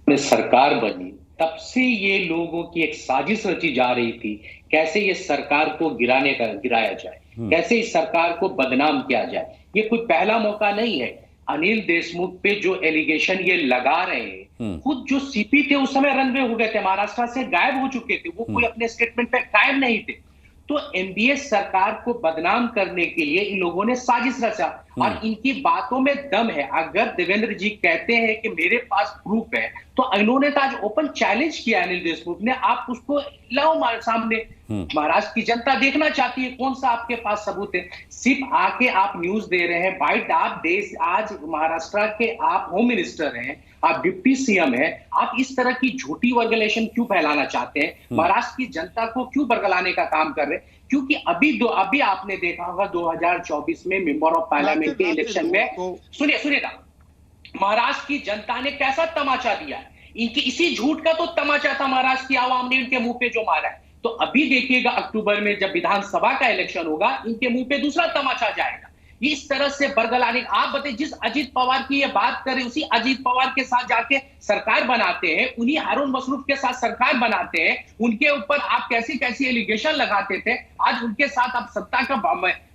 Speaker 12: सरकार बनी तब से ये लोगों की एक साजिश रची जा रही थी, कैसे ये सरकार को गिराया जाए, कैसे इस सरकार को बदनाम किया जाए। ये कोई पहला मौका नहीं है। अनिल देशमुख पे जो एलिगेशन ये लगा रहे हैं, खुद जो CP थे उस समय रनवे हो गए थे, महाराष्ट्र से गायब हो चुके थे, वो कोई अपने स्टेटमेंट पे कायम नहीं थे। तो एमबीएस सरकार को बदनाम करने के लिए इन लोगों ने साजिश रचा और इनकी बातों में दम है। अगर देवेंद्र जी कहते हैं कि मेरे पास प्रूफ है, तो इन्होंने तो आज ओपन चैलेंज किया अनिल देशमुख ने, आप उसको लाओ हमारे सामने। महाराष्ट्र की जनता देखना चाहती है कौन सा आपके पास सबूत है। सिर्फ आके आप न्यूज दे रहे हैं, बाइट आप देश, आज महाराष्ट्र के आप होम मिनिस्टर हैं, आप डिप्टी सीएम हैं, आप इस तरह की झूठी वर्गुलेशन क्यों फैलाना चाहते हैं? महाराष्ट्र की जनता को क्यों बरगलाने का काम कर रहे हैं? क्योंकि अभी आपने देखा होगा 2024 में मेंबर ऑफ पार्लियामेंट के इलेक्शन में, सुनिए ना, महाराष्ट्र की जनता ने कैसा तमाचा दिया। इनकी इसी झूठ का तो तमाचा था महाराष्ट्र की आवाम ने इनके मुंह पे जो मारा है। तो अभी देखिएगा अक्टूबर में जब विधानसभा का इलेक्शन होगा, इनके मुंह पे दूसरा तमाचा जाएगा। इस तरह से बरगलाने, आप बताइए, जिस अजीत पवार की ये बात करें, उसी अजीत पवार के साथ जाके सरकार बनाते हैं, उन्हीं हारून मसरूफ के साथ सरकार बनाते हैं, उनके ऊपर आप कैसी कैसी एलिगेशन लगाते थे, आज उनके साथ आप सत्ता का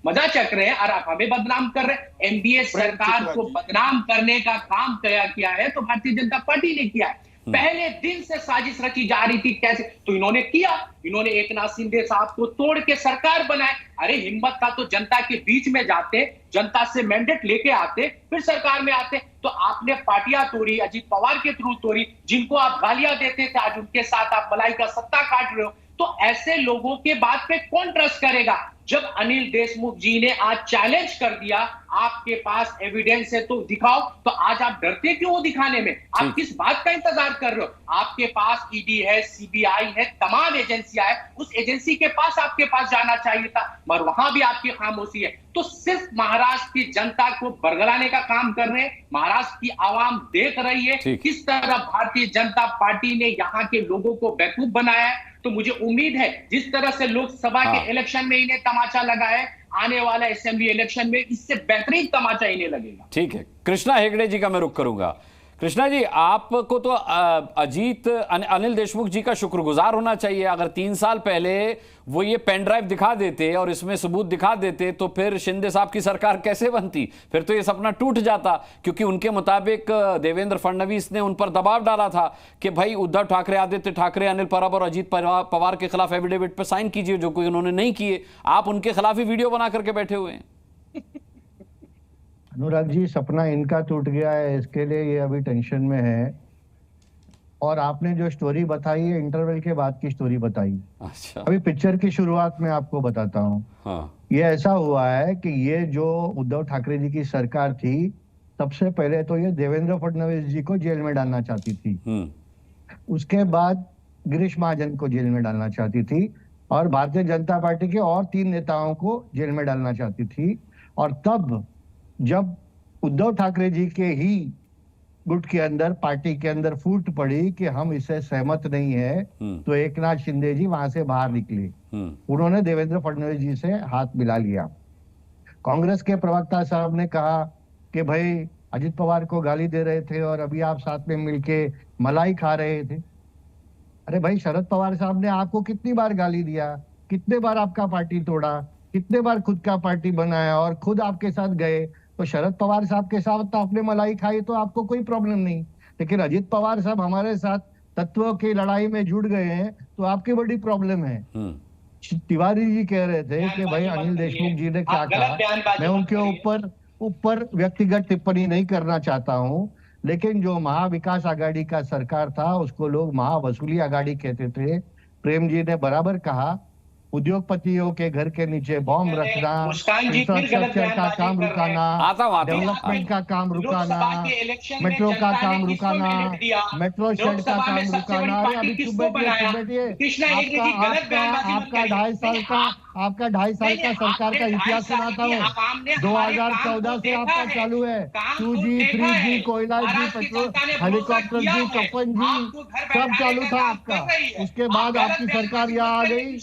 Speaker 12: मजा चक रहे हैं और आप हमें बदनाम कर रहे हैं। एनडीए सरकार को बदनाम करने का काम किया है तो भारतीय जनता पार्टी ने किया है। पहले दिन से साजिश रची जा रही थी कैसे, तो इन्होंने किया, इन्होंने एकनाथ शिंदे साहब को तोड़ के सरकार बनाए। अरे हिम्मत था तो जनता के बीच में जाते, जनता से मैंडेट लेके आते, फिर सरकार में आते। तो आपने पार्टियां तोड़ी, अजीत पवार के थ्रू तोड़ी, जिनको आप गालियां देते थे आज उनके साथ आप मलाई का सत्ता काट रहे हो। तो ऐसे लोगों के बात पे कौन ट्रस्ट करेगा? जब अनिल देशमुख जी ने आज चैलेंज कर दिया, आपके पास एविडेंस है तो दिखाओ, तो आज आप डरते क्यों हो दिखाने में? आप किस बात का इंतजार कर रहे हो? आपके पास ईडी है, सीबीआई है, तमाम एजेंसियां है, उस एजेंसी के पास आपके पास जाना चाहिए था, मगर वहां भी आपकी खामोशी है। तो सिर्फ महाराष्ट्र की जनता को बरगलाने का काम कर रहे हैं। महाराष्ट्र की आवाम देख रही है किस तरह भारतीय जनता पार्टी ने यहाँ के लोगों को बेवकूफ बनाया है। तो मुझे उम्मीद है जिस तरह से लोकसभा के इलेक्शन में इन्हें तमाचा लगा है, आने वाला असेंबली इलेक्शन में इससे बेहतरीन तमाचा इन्हें लगेगा।
Speaker 1: ठीक है, कृष्णा हेगड़े जी का मैं रुख करूंगा। कृष्णा जी, आपको तो अनिल देशमुख जी का शुक्रगुजार होना चाहिए। अगर 3 साल पहले वो ये पेन ड्राइव दिखा देते और इसमें सबूत दिखा देते तो फिर शिंदे साहब की सरकार कैसे बनती? फिर तो ये सपना टूट जाता, क्योंकि उनके मुताबिक देवेंद्र फडणवीस ने उन पर दबाव डाला था कि भाई उद्धव ठाकरे, आदित्य ठाकरे, अनिल परब और अजीत पवार के खिलाफ एफिडेविट पर साइन कीजिए, जो कोई उन्होंने नहीं किए। आप उनके खिलाफ ही वीडियो बना करके बैठे हुए हैं।
Speaker 13: अनुराग जी, सपना इनका टूट गया है, इसके लिए ये अभी टेंशन में है। और आपने जो स्टोरी बताई है, इंटरवल के बाद की स्टोरी बताई।
Speaker 1: अच्छा।
Speaker 13: अभी पिक्चर की शुरुआत में आपको बताता हूँ।
Speaker 1: हाँ।
Speaker 13: ये ऐसा हुआ है कि ये जो उद्धव ठाकरे जी की सरकार थी, सबसे पहले तो ये देवेंद्र फडणवीस जी को जेल में डालना चाहती थी। उसके बाद गिरीश महाजन को जेल में डालना चाहती थी, और भारतीय जनता पार्टी के और 3 नेताओं को जेल में डालना चाहती थी। और तब जब उद्धव ठाकरे जी के ही गुट के अंदर, पार्टी के अंदर फूट पड़ी कि हम इससे सहमत नहीं है, तो एकनाथ शिंदे जी वहां से बाहर निकले। उन्होंने देवेंद्र फडणवीस जी से हाथ मिला लिया। कांग्रेस के प्रवक्ता साहब ने कहा कि भाई अजित पवार को गाली दे रहे थे और अभी आप साथ में मिलके मलाई खा रहे थे। अरे भाई, शरद पवार साहब ने आपको कितनी बार गाली दिया, कितने बार आपका पार्टी तोड़ा, कितने बार खुद का पार्टी बनाया और खुद आपके साथ गए। तो शरद पवार साहब के साथ तो आपने मलाई खाई, तो आपको कोई प्रॉब्लम नहीं। लेकिन अजित पवार साहब हमारे साथ तत्वों की लड़ाई में जुड़ गए हैं, तो आपकी बड़ी प्रॉब्लम है। तिवारी जी कह रहे थे कि भाई अनिल देशमुख जी ने क्या कहा, मैं उनके ऊपर व्यक्तिगत टिप्पणी नहीं करना चाहता हूँ, लेकिन जो महाविकास आघाड़ी का सरकार था उसको लोग महावसूली आघाड़ी कहते थे। प्रेम जी ने बराबर कहा, उद्योगपतियों के घर के नीचे बॉम्ब रखना, इंफ्रास्ट्रक्चर का काम रुकाना, डेवलपमेंट का काम रुकाना, मेट्रो का काम रुकाना, मेट्रो शेड का काम रुकाना। अभी चुप बैठिए, आपका 2.5 साल का सरकार का इतिहास सुनाता हूँ। 2014 से आपका चालू है 2G, 3G, कोयला जी, पेट्रोल, हेलीकॉप्टर जी, कफन जी, सब चालू था आपका। उसके बाद आपकी सरकार यहाँ आ गई।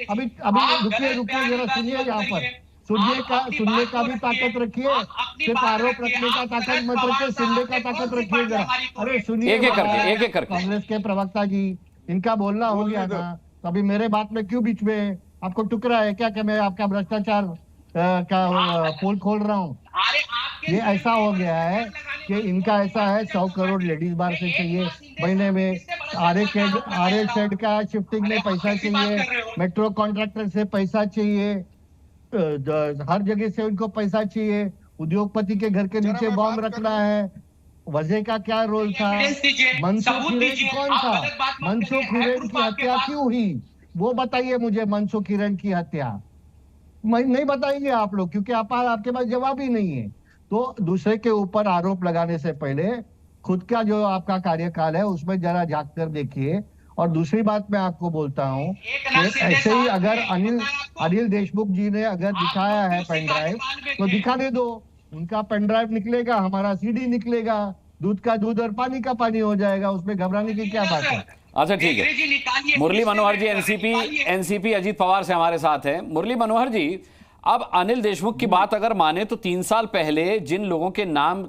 Speaker 13: अभी रुकिए जरा, सुनिए, यहाँ पर सुनने का भी ताकत रखिए, सिर्फ आरोप रखने का ताकत मत रखिए, सुनने का ताकत रखिए जरा। अरे सुनिए, एक एक करके कांग्रेस के प्रवक्ता जी, इनका बोलना हो गया था, तो अभी मेरे बात में क्यों बीच में आपको टुकरा है क्या कि मैं आपका भ्रष्टाचार का पोल खोल रहा हूँ? ये ऐसा हो गया है कि इनका ऐसा है 100 करोड़ लेडीज बार से चाहिए महीने में, आरए शेड का शिफ्टिंग में पैसा चाहिए, मेट्रो कॉन्ट्रैक्टर से पैसा चाहिए, हर जगह से उनको पैसा चाहिए, उद्योगपति के घर के नीचे बॉम्ब रखना है। वजह का क्या रोल था? मनसुख हिरेन कौन था? मनसुख हिरेन की हत्या क्यों हुई वो बताइए मुझे। मनसुख हिरेन की हत्या नहीं बताएंगे आप लोग, क्योंकि आपके पास जवाब ही नहीं है। तो दूसरे के ऊपर आरोप लगाने से पहले खुद का जो आपका कार्यकाल है उसमें जरा झांक कर देखिए। और दूसरी बात मैं आपको बोलता हूँ, ऐसे ही अगर अनिल देशमुख जी ने अगर दिखाया है पेन ड्राइव तो दिखाने दो, उनका पेन ड्राइव निकलेगा, हमारा सीडी निकलेगा, दूध का दूध और पानी का पानी हो जाएगा, उसमें घबराने की क्या बात है।
Speaker 1: अच्छा ठीक है, मुरली मनोहर जी एनसीपी अजीत पवार से हमारे साथ हैं। मुरली मनोहर जी, अब अनिल देशमुख की बात अगर माने तो 3 साल पहले जिन लोगों के नाम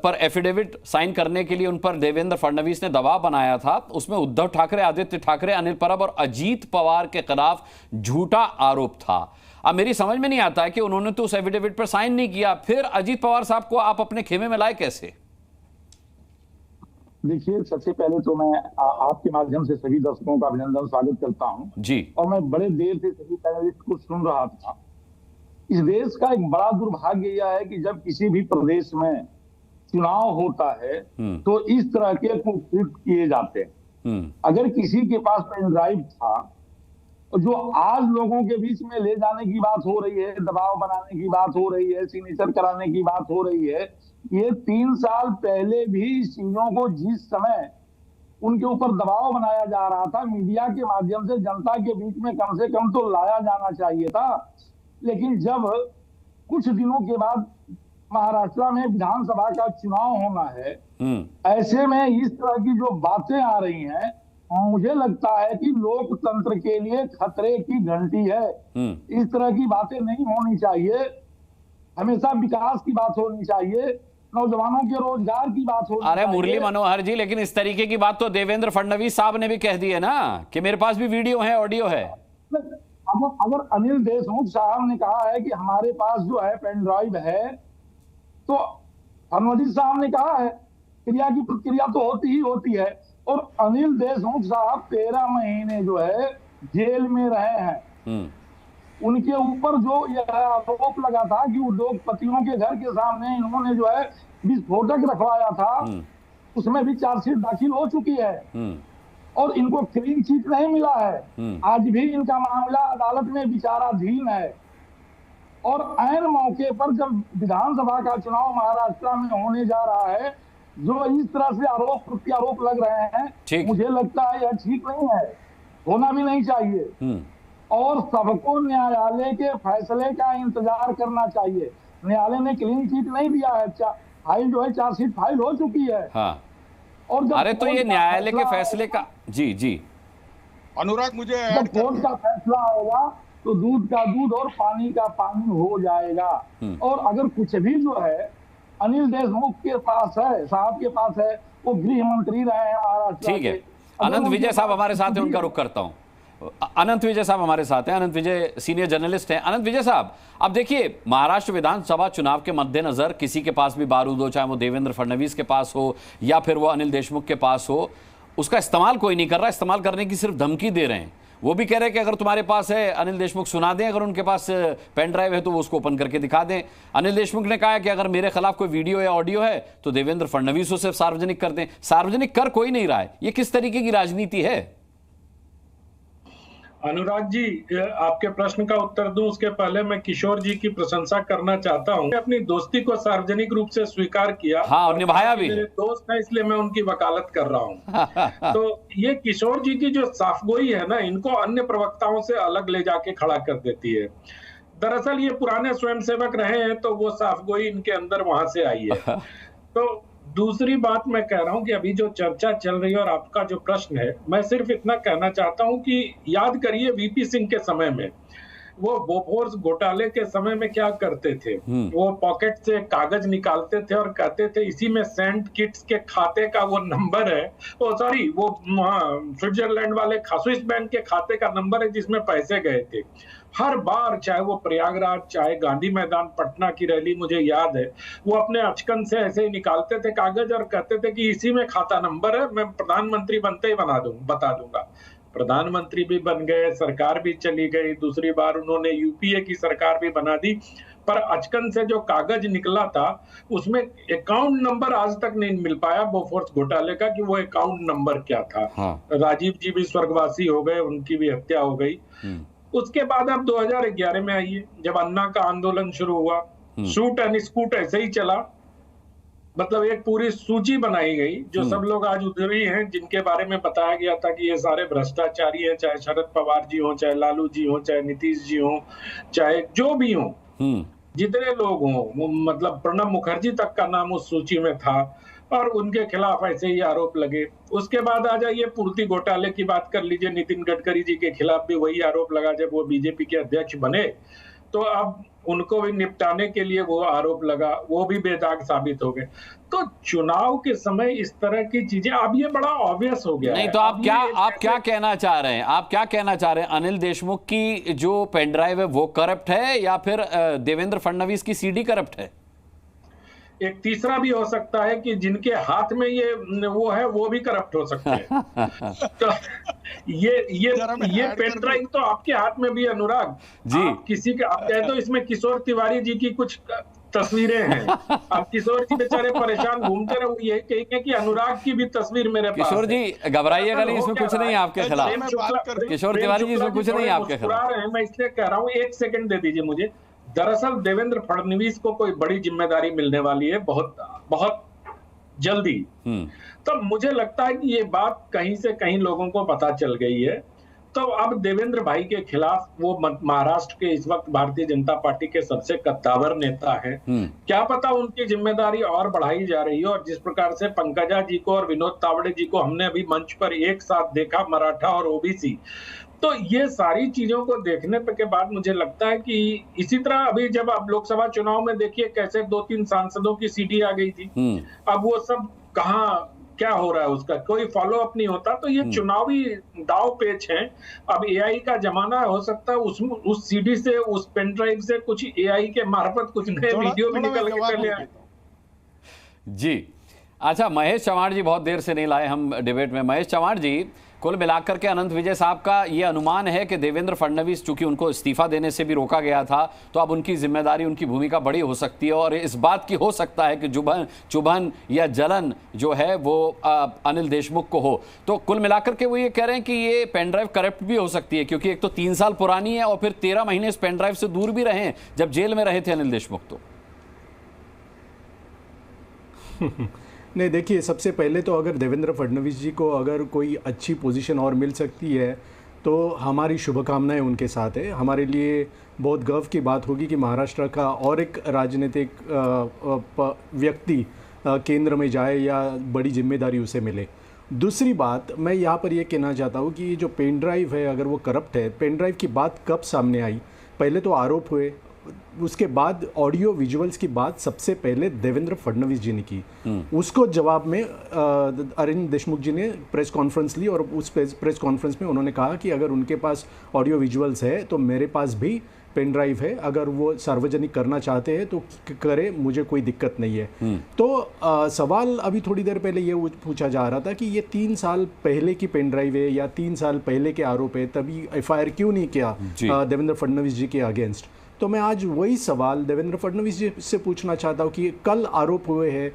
Speaker 1: पर एफिडेविट साइन करने के लिए उन पर देवेंद्र फडणवीस ने दबाव बनाया था, उसमें उद्धव ठाकरे, आदित्य ठाकरे, अनिल परब और अजीत पवार के खिलाफ झूठा आरोप था। अब मेरी समझ में नहीं आता है कि उन्होंने तो उस एफिडेविट पर साइन नहीं किया, फिर अजीत पवार साहब को आप अपने खेमे में लाए कैसे?
Speaker 14: देखिए, सबसे पहले तो मैं आपके माध्यम से सभी दर्शकों का अभिनंदन स्वागत करता हूं
Speaker 1: जी।
Speaker 14: और मैं बड़े देर से सभी पैनलिस्ट को सुन रहा था। इस देश का एक बड़ा दुर्भाग्य यह है कि जब किसी भी प्रदेश में चुनाव होता है तो इस तरह के कुकृत्य किए जाते हैं। अगर किसी के पास पेन ड्राइव था, जो आज लोगों के बीच में ले जाने की बात हो रही है, दबाव बनाने की बात हो रही है, सिग्नेचर कराने की बात हो रही है, ये 3 साल पहले भी इस चीजों को जिस समय उनके ऊपर दबाव बनाया जा रहा था, मीडिया के माध्यम से जनता के बीच में कम से कम तो लाया जाना चाहिए था। लेकिन जब कुछ दिनों के बाद महाराष्ट्र में विधानसभा का चुनाव होना है, ऐसे में इस तरह की जो बातें आ रही हैं, मुझे लगता है कि लोकतंत्र के लिए खतरे की घंटी है। इस तरह की बातें नहीं होनी चाहिए। हमेशा विकास की बात होनी चाहिए, नौजवानों के रोजगार की बात होनी चाहिए।
Speaker 1: अरे मुरली मनोहर जी, लेकिन इस तरीके की बात तो देवेंद्र फडणवीस साहब ने भी कह दी है ना कि मेरे पास भी वीडियो है, ऑडियो है।
Speaker 14: अगर अनिल देशमुख साहब ने कहा है कि हमारे पास जो है पेन ड्राइव है, तो फडणवीस साहब ने कहा है, क्रिया की प्रक्रिया तो होती ही होती है। और अनिल देशमुख साहब 13 महीने जो है जेल में रहे हैं। उनके ऊपर जो यह आरोप लगा था कि उद्योगपतियों के घर के सामने इन्होंने जो है विस्फोटक रखवाया था, उसमें भी चार्जशीट दाखिल हो चुकी है और इनको क्लीन चिट नहीं मिला है। आज भी इनका मामला अदालत में विचाराधीन है। और ऐन मौके पर जब विधानसभा का चुनाव महाराष्ट्र में होने जा रहा है, जो इस तरह से आरोप प्रत्यारोप लग रहे हैं, मुझे लगता है यह ठीक नहीं है, होना भी नहीं चाहिए। और सबको न्यायालय के फैसले का इंतजार करना चाहिए। न्यायालय ने क्लीन चिट नहीं दिया है, फाइल जो है चार्जशीट फाइल हो चुकी है।
Speaker 1: हाँ।
Speaker 14: और
Speaker 1: अरे तो ये न्यायालय के फैसले का जी
Speaker 10: अनुराग, मुझे
Speaker 14: जब कोर्ट का फैसला आएगा तो दूध का दूध और पानी का पानी हो जाएगा। और अगर कुछ भी जो है अनिल देशमुख के पास है, साहब के पास है, वो गृह मंत्री रहे हैं महाराष्ट्र।
Speaker 1: ठीक है, अनंत विजय साहब हमारे साथ हैं, उनका रुख करता हूं। अनंत विजय साहब हमारे साथ हैं। अनंत विजय सीनियर जर्नलिस्ट हैं। अनंत विजय साहब, अब देखिए, महाराष्ट्र विधानसभा चुनाव के मद्देनजर किसी के पास भी बारूद हो, चाहे वो देवेंद्र फडणवीस के पास हो या फिर वो अनिल देशमुख के पास हो, उसका इस्तेमाल कोई नहीं कर रहा। इस्तेमाल करने की सिर्फ धमकी दे रहे हैं। वो भी कह रहे हैं कि अगर तुम्हारे पास है अनिल देशमुख सुना दें, अगर उनके पास पेन ड्राइव है तो वो उसको ओपन करके दिखा दें। अनिल देशमुख ने कहा है कि अगर मेरे खिलाफ कोई वीडियो या ऑडियो है तो देवेंद्र फडणवीस उसे सार्वजनिक कर दें। सार्वजनिक कर कोई नहीं रहा है। ये किस तरीके की राजनीति है?
Speaker 15: अनुराग जी, आपके प्रश्न का उत्तर दूं उसके पहले मैं किशोर जी की प्रशंसा करना चाहता हूं। अपनी दोस्ती को सार्वजनिक रूप से स्वीकार किया।
Speaker 1: हाँ, और निभाया भी।
Speaker 15: मेरे दोस्त हैं इसलिए मैं उनकी वकालत कर रहा हूं। तो ये किशोर जी की जो साफगोई है ना, इनको अन्य प्रवक्ताओं से अलग ले जाके खड़ा कर देती है। दरअसल ये पुराने स्वयंसेवक रहे हैं तो वो साफगोई इनके अंदर वहां से आई है। तो दूसरी बात मैं कह रहा हूं कि अभी जो चर्चा चल रही है और आपका जो प्रश्न है, मैं सिर्फ इतना कहना चाहता हूं कि याद करिए वीपी सिंह के समय में, वो बोफोर्स घोटाले के समय में क्या करते थे, वो पॉकेट से कागज निकालते थे और कहते थे इसी में सेंट किट्स के खाते का वो नंबर है, वो स्विट्जरलैंड वाले स्विस बैंक के खाते का नंबर है जिसमें पैसे गए थे। हर बार, चाहे वो प्रयागराज, चाहे गांधी मैदान, पटना की रैली मुझे याद है, वो अपने अचकन से ऐसे ही निकालते थे कागज और कहते थे कि इसी में खाता नंबर है, मैं प्रधानमंत्री बनते ही बता दूंगा। प्रधानमंत्री भी बन गए, सरकार भी चली गई, दूसरी बार उन्होंने यूपीए की सरकार भी बना दी, पर अचकन से जो कागज निकला था उसमें अकाउंट नंबर आज तक नहीं मिल पाया बोफोर्स घोटाले का कि वो अकाउंट नंबर क्या था। राजीव जी भी स्वर्गवासी हो गए, उनकी भी हत्या हो गई। उसके बाद अब 2011 में आइए, जब अन्ना का आंदोलन शुरू हुआ, शूट एंड स्कूट ऐसे ही चला, मतलब एक पूरी सूची बनाई गई जो सब लोग आज उधरी हैं, जिनके बारे में बताया गया था कि ये सारे भ्रष्टाचारी हैं, चाहे शरद पवार जी हो, चाहे लालू जी हो, चाहे नीतीश जी हो, चाहे जो भी हो, जितने लोग हों, मतलब प्रणब मुखर्जी तक का नाम उस सूची में था और उनके खिलाफ ऐसे ही आरोप लगे। उसके बाद आ जाइए पूर्ति घोटाले की बात कर लीजिए, नितिन गडकरी जी के खिलाफ भी वही आरोप लगा जब वो बीजेपी के अध्यक्ष बने, तो अब उनको भी निपटाने के लिए वो आरोप लगा, वो भी बेदाग साबित हो गए। तो चुनाव के समय इस तरह की चीजें, अब ये बड़ा ऑब्वियस हो गया
Speaker 1: नहीं
Speaker 15: है।
Speaker 1: तो आप क्या कहना चाह रहे हैं? आप क्या कहना चाह रहे हैं? अनिल देशमुख की जो पेन ड्राइव है वो करप्ट है या फिर देवेंद्र फडणवीस की सीडी करप्ट है?
Speaker 15: एक तीसरा भी हो सकता है कि जिनके हाथ में ये वो है वो भी करप्ट हो सकते हैं। तो ये पेन ड्राइव तो आपके हाथ में भी है अनुराग जी। आप किसी का आप कह दो इसमें किशोर तिवारी जी की कुछ तस्वीरें हैं, अब किशोर जी बेचारे परेशान घूमते रहे, ये कहेंगे कि अनुराग की भी तस्वीर मेरे पास।
Speaker 1: किशोर जी घबराइएगा नहीं, इसमें कुछ नहीं है आपके खिलाफ। किशोर तिवारी जी इसमें कुछ नहीं है आपके खिलाफ।
Speaker 15: मैं इसलिए कह रहा हूँ, एक सेकंड दे दीजिए मुझे। दरअसल देवेंद्र फडणवीस को कोई बड़ी जिम्मेदारी मिलने वाली है बहुत बहुत जल्दी। तो मुझे लगता है कि ये बात कहीं से कहीं लोगों को पता चल गई है। तो अब देवेंद्र भाई के खिलाफ, वो महाराष्ट्र के इस वक्त भारतीय जनता पार्टी के सबसे कद्दावर नेता है, क्या पता उनकी जिम्मेदारी और बढ़ाई जा रही है। और जिस प्रकार से पंकजा जी को और विनोद तावड़े जी को हमने अभी मंच पर एक साथ देखा, मराठा और ओबीसी, तो ये सारी चीजों को देखने के बाद मुझे लगता है कि इसी तरह अभी जब आप लोकसभा चुनाव में देखिए कैसे 2-3 सांसदों की सीटी आ गई थी, अब वो सब कहाँ क्या हो रहा है उसका कोई फॉलो अप नहीं होता। तो ये चुनावी दाव पेच है। अब एआई का जमाना हो सकता है उस सीडी से, उस पेन ड्राइव से कुछ एआई के मार्फत कुछ नए वीडियो भी निकल के चले आए
Speaker 1: जी। अच्छा, महेश चव्हाण जी बहुत देर से नहीं लाए हम डिबेट में। महेश चव्हाण जी, कुल मिलाकर के अनंत विजय साहब का ये अनुमान है कि देवेंद्र फडणवीस, चूंकि उनको इस्तीफा देने से भी रोका गया था, तो अब उनकी जिम्मेदारी, उनकी भूमिका बड़ी हो सकती है और इस बात की हो सकता है कि चुभन या जलन जो है वो अनिल देशमुख को हो। तो कुल मिलाकर के वो ये कह रहे हैं कि ये पेन ड्राइव करप्ट भी हो सकती है, क्योंकि एक तो 3 साल पुरानी है और फिर 13 महीने इस पेन ड्राइव से दूर भी रहे जब जेल में रहे थे अनिल देशमुख। तो
Speaker 8: नहीं, देखिए, सबसे पहले तो अगर देवेंद्र फडणवीस जी को अगर कोई अच्छी पोजीशन और मिल सकती है तो हमारी शुभकामनाएं उनके साथ है। हमारे लिए बहुत गर्व की बात होगी कि महाराष्ट्र का और एक राजनीतिक व्यक्ति केंद्र में जाए या बड़ी जिम्मेदारी उसे मिले। दूसरी बात मैं यहाँ पर ये कहना चाहता हूँ कि जो पेन ड्राइव है अगर वो करप्ट है, पेन ड्राइव की बात कब सामने आई? पहले तो आरोप हुए, उसके बाद ऑडियो विजुअल्स की बात सबसे पहले देवेंद्र फडणवीस जी ने की। उसको जवाब में अनिल देशमुख जी ने प्रेस कॉन्फ्रेंस ली और उस प्रेस कॉन्फ्रेंस में उन्होंने कहा कि अगर उनके पास ऑडियो विजुअल्स है तो मेरे पास भी पेन ड्राइव है, अगर वो सार्वजनिक करना चाहते हैं तो करे, मुझे कोई दिक्कत नहीं है। तो सवाल अभी थोड़ी देर पहले ये पूछा जा रहा था कि ये 3 साल पहले की पेन ड्राइव है या 3 साल पहले के आरोप है, तभी एफआईआर क्यों नहीं किया देवेंद्र फडणवीस जी के अगेंस्ट? तो मैं आज वही सवाल देवेंद्र फडणवीस जी से पूछना चाहता हूँ कि कल आरोप हुए हैं,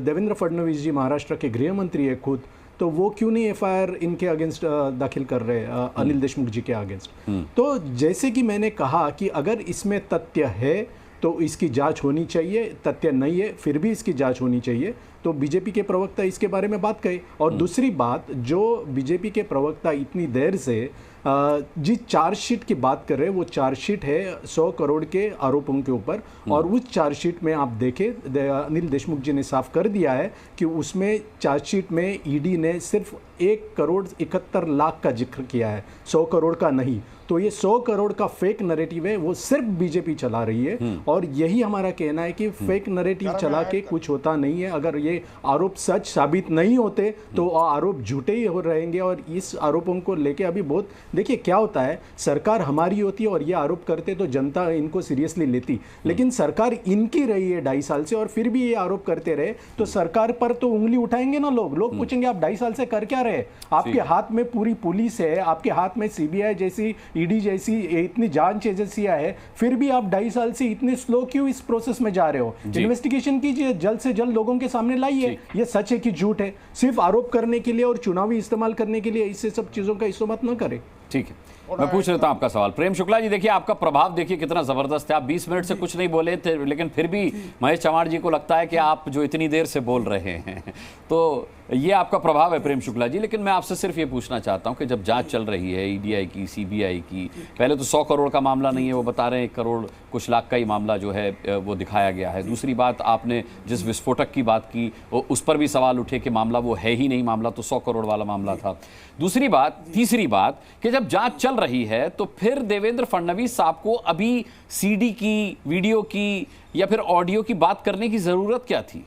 Speaker 8: देवेंद्र फडणवीस जी महाराष्ट्र के गृह मंत्री है खुद, तो वो क्यों नहीं एफआईआर इनके अगेंस्ट दाखिल कर रहे हैं, अनिल देशमुख जी के अगेंस्ट? तो जैसे कि मैंने कहा कि अगर इसमें तथ्य है तो इसकी जांच होनी चाहिए, तथ्य नहीं है फिर भी इसकी जांच होनी चाहिए। तो बीजेपी के प्रवक्ता इसके बारे में बात कहे। और दूसरी बात, जो बीजेपी के प्रवक्ता इतनी देर से जिस चार्जशीट की बात कर रहे हैं वो चार्जशीट है 100 करोड़ के आरोपों के ऊपर, और उस चार्जशीट में आप देखें अनिल देशमुख जी ने साफ कर दिया है कि उसमें चार्जशीट में ईडी ने सिर्फ 1 करोड़ 71 लाख का जिक्र किया है, 100 करोड़ का नहीं। तो ये 100 करोड़ का फेक नैरेटिव है, वो सिर्फ बीजेपी चला रही है। और यही हमारा कहना है कि फेक नैरेटिव चला के कुछ होता नहीं है। अगर ये आरोप सच साबित नहीं होते तो आरोप झूठे ही हो रहेंगे। और इस आरोपों को लेके अभी बहुत देखिए क्या होता है, सरकार हमारी होती है और ये आरोप करते तो जनता इनको सीरियसली लेती, लेकिन सरकार इनकी रही है 2.5 साल से और फिर भी ये आरोप करते रहे तो सरकार पर तो उंगली उठाएंगे ना लोग पूछेंगे आप 2.5 साल से कर क्या रहे? आपके हाथ में पूरी पुलिस है, आपके हाथ में सीबीआई जैसी, ईडी जैसी इतनी जांच एजेंसियां है, फिर भी आप 2.5 साल से इतने स्लो क्यों इस प्रोसेस में जा रहे हो? इन्वेस्टिगेशन कीजिए, जल्द से जल्द लोगों के सामने लाइए ये सच है कि झूठ है। सिर्फ आरोप करने के लिए और चुनावी इस्तेमाल करने के लिए इससे सब चीजों का इस्तेमाल न करें।
Speaker 1: ठीक है, मैं पूछ लेता हूं आपका सवाल। प्रेम शुक्ला जी, देखिए आपका प्रभाव देखिए कितना जबरदस्त है। आप 20 मिनट से कुछ नहीं बोले थे, लेकिन फिर भी महेश चव्हाण जी को लगता है कि आप जो इतनी देर से बोल रहे हैं तो ये आपका प्रभाव है प्रेम शुक्ला जी। लेकिन मैं आपसे सिर्फ ये पूछना चाहता हूं कि जब जांच चल रही है ईडीआई की, सीबीआई की, पहले तो 100 करोड़ का मामला नहीं है, वो बता रहे हैं 1 करोड़ कुछ लाख का ही मामला जो है वो दिखाया गया है। दूसरी बात, आपने जिस विस्फोटक की बात की उस पर भी सवाल उठे कि मामला वो है ही नहीं, मामला तो 100 करोड़ वाला मामला था। दूसरी बात, तीसरी बात कि जब जांच चल रही है तो फिर देवेंद्र फडणवीस साहब को अभी सीडी की, वीडियो की या फिर ऑडियो की बात करने की जरूरत क्या थी?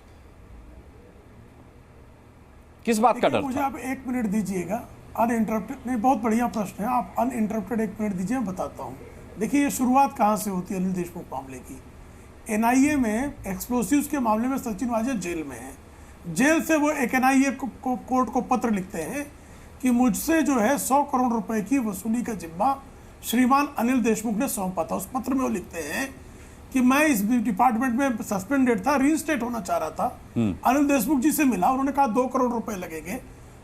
Speaker 1: किस बात का डर
Speaker 9: मुझे
Speaker 1: था?
Speaker 9: आप 1 मिनट दीजिएगा, अनइंटरप्टेड। नहीं, बहुत बढ़िया प्रश्न है, आप अनइंटरप्टेड 1 मिनट दीजिए, मैं बताता हूँ। देखिए ये शुरुआत कहाँ से होती है अनिल देशमुख मामले की। एनआईए में एक्सप्लोसिव्स के मामले में सचिन वाजे जेल में है। जेल से वो एक एनआईए को कोर्ट को पत्र लिखते हैं कि मुझसे जो है 100 करोड़ रुपए की वसूली का जिम्मा श्रीमान अनिल देशमुख ने सौंपा था। उस पत्र में वो लिखते हैं कि मैं इस डिपार्टमेंट में सस्पेंडेड था, रीइंस्टेट होना चाह रहा था। अनिल देशमुख जी से मिला, उन्होंने कहा 2 करोड़ रुपए लगेंगे।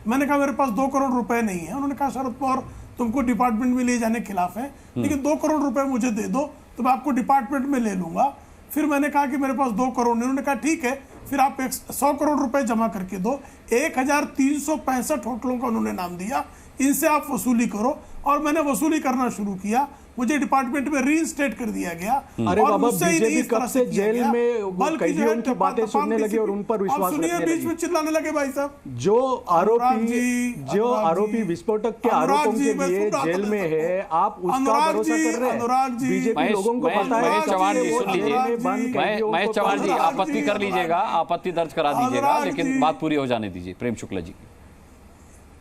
Speaker 9: मैंने कहा मेरे पास 2 करोड़ रुपए नहीं है। उन्होंने कहा शरद पवार तुमको डिपार्टमेंट में ले जाने के खिलाफ है, लेकिन 2 करोड़ रुपए मुझे दे दो तो मैं आपको डिपार्टमेंट में ले लूंगा। फिर मैंने कहा कि मेरे पास 2 करोड़ नहीं। उन्होंने कहा ठीक है, फिर आप 100 करोड़ रुपए जमा करके दो। 1365 होटलों का उन्होंने नाम दिया, इनसे आप वसूली करो। और मैंने वसूली करना शुरू किया, मुझे डिपार्टमेंट में रीइंस्टेट कर दिया गया।
Speaker 8: अरे बाबा, बीजेपी कब से जेल में कैदियों की बातें सुनने लगे और उन पर विश्वास रखने लगे?
Speaker 9: बीच में चिल्लाने लगे भाई साहब।
Speaker 8: जो आरोपी विस्फोटक के आरोपों के लिए जेल में है, आप उसका भरोसा कर रहे हैं? बीजेपी लोगों को पता है।
Speaker 1: महेश चव्हाण जी सुन लीजिए, महेश चव्हाण जी आपत्ति कर लीजिएगा, आपत्ति दर्ज करा दीजिएगा, लेकिन बात पूरी हो जाने दीजिए प्रेम शुक्ला जी।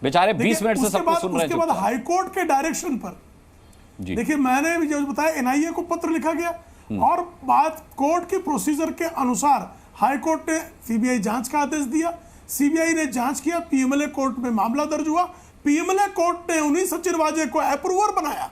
Speaker 1: बेचारे 20 मिनट से सब कुछ सुन रहे हैं।
Speaker 9: उसके बाद हाईकोर्ट के डायरेक्शन पर देखिए मैंने भी जो बताया, एनआईए को पत्र लिखा गया और बात कोर्ट के प्रोसीजर के अनुसार हाईकोर्ट ने सीबीआई जांच का आदेश दिया। सीबीआई ने जांच किया, पीएमएलए कोर्ट में मामला दर्ज हुआ। पीएमएलए कोर्ट ने उन्हीं सचिन वाजे को अप्रूवर बनाया।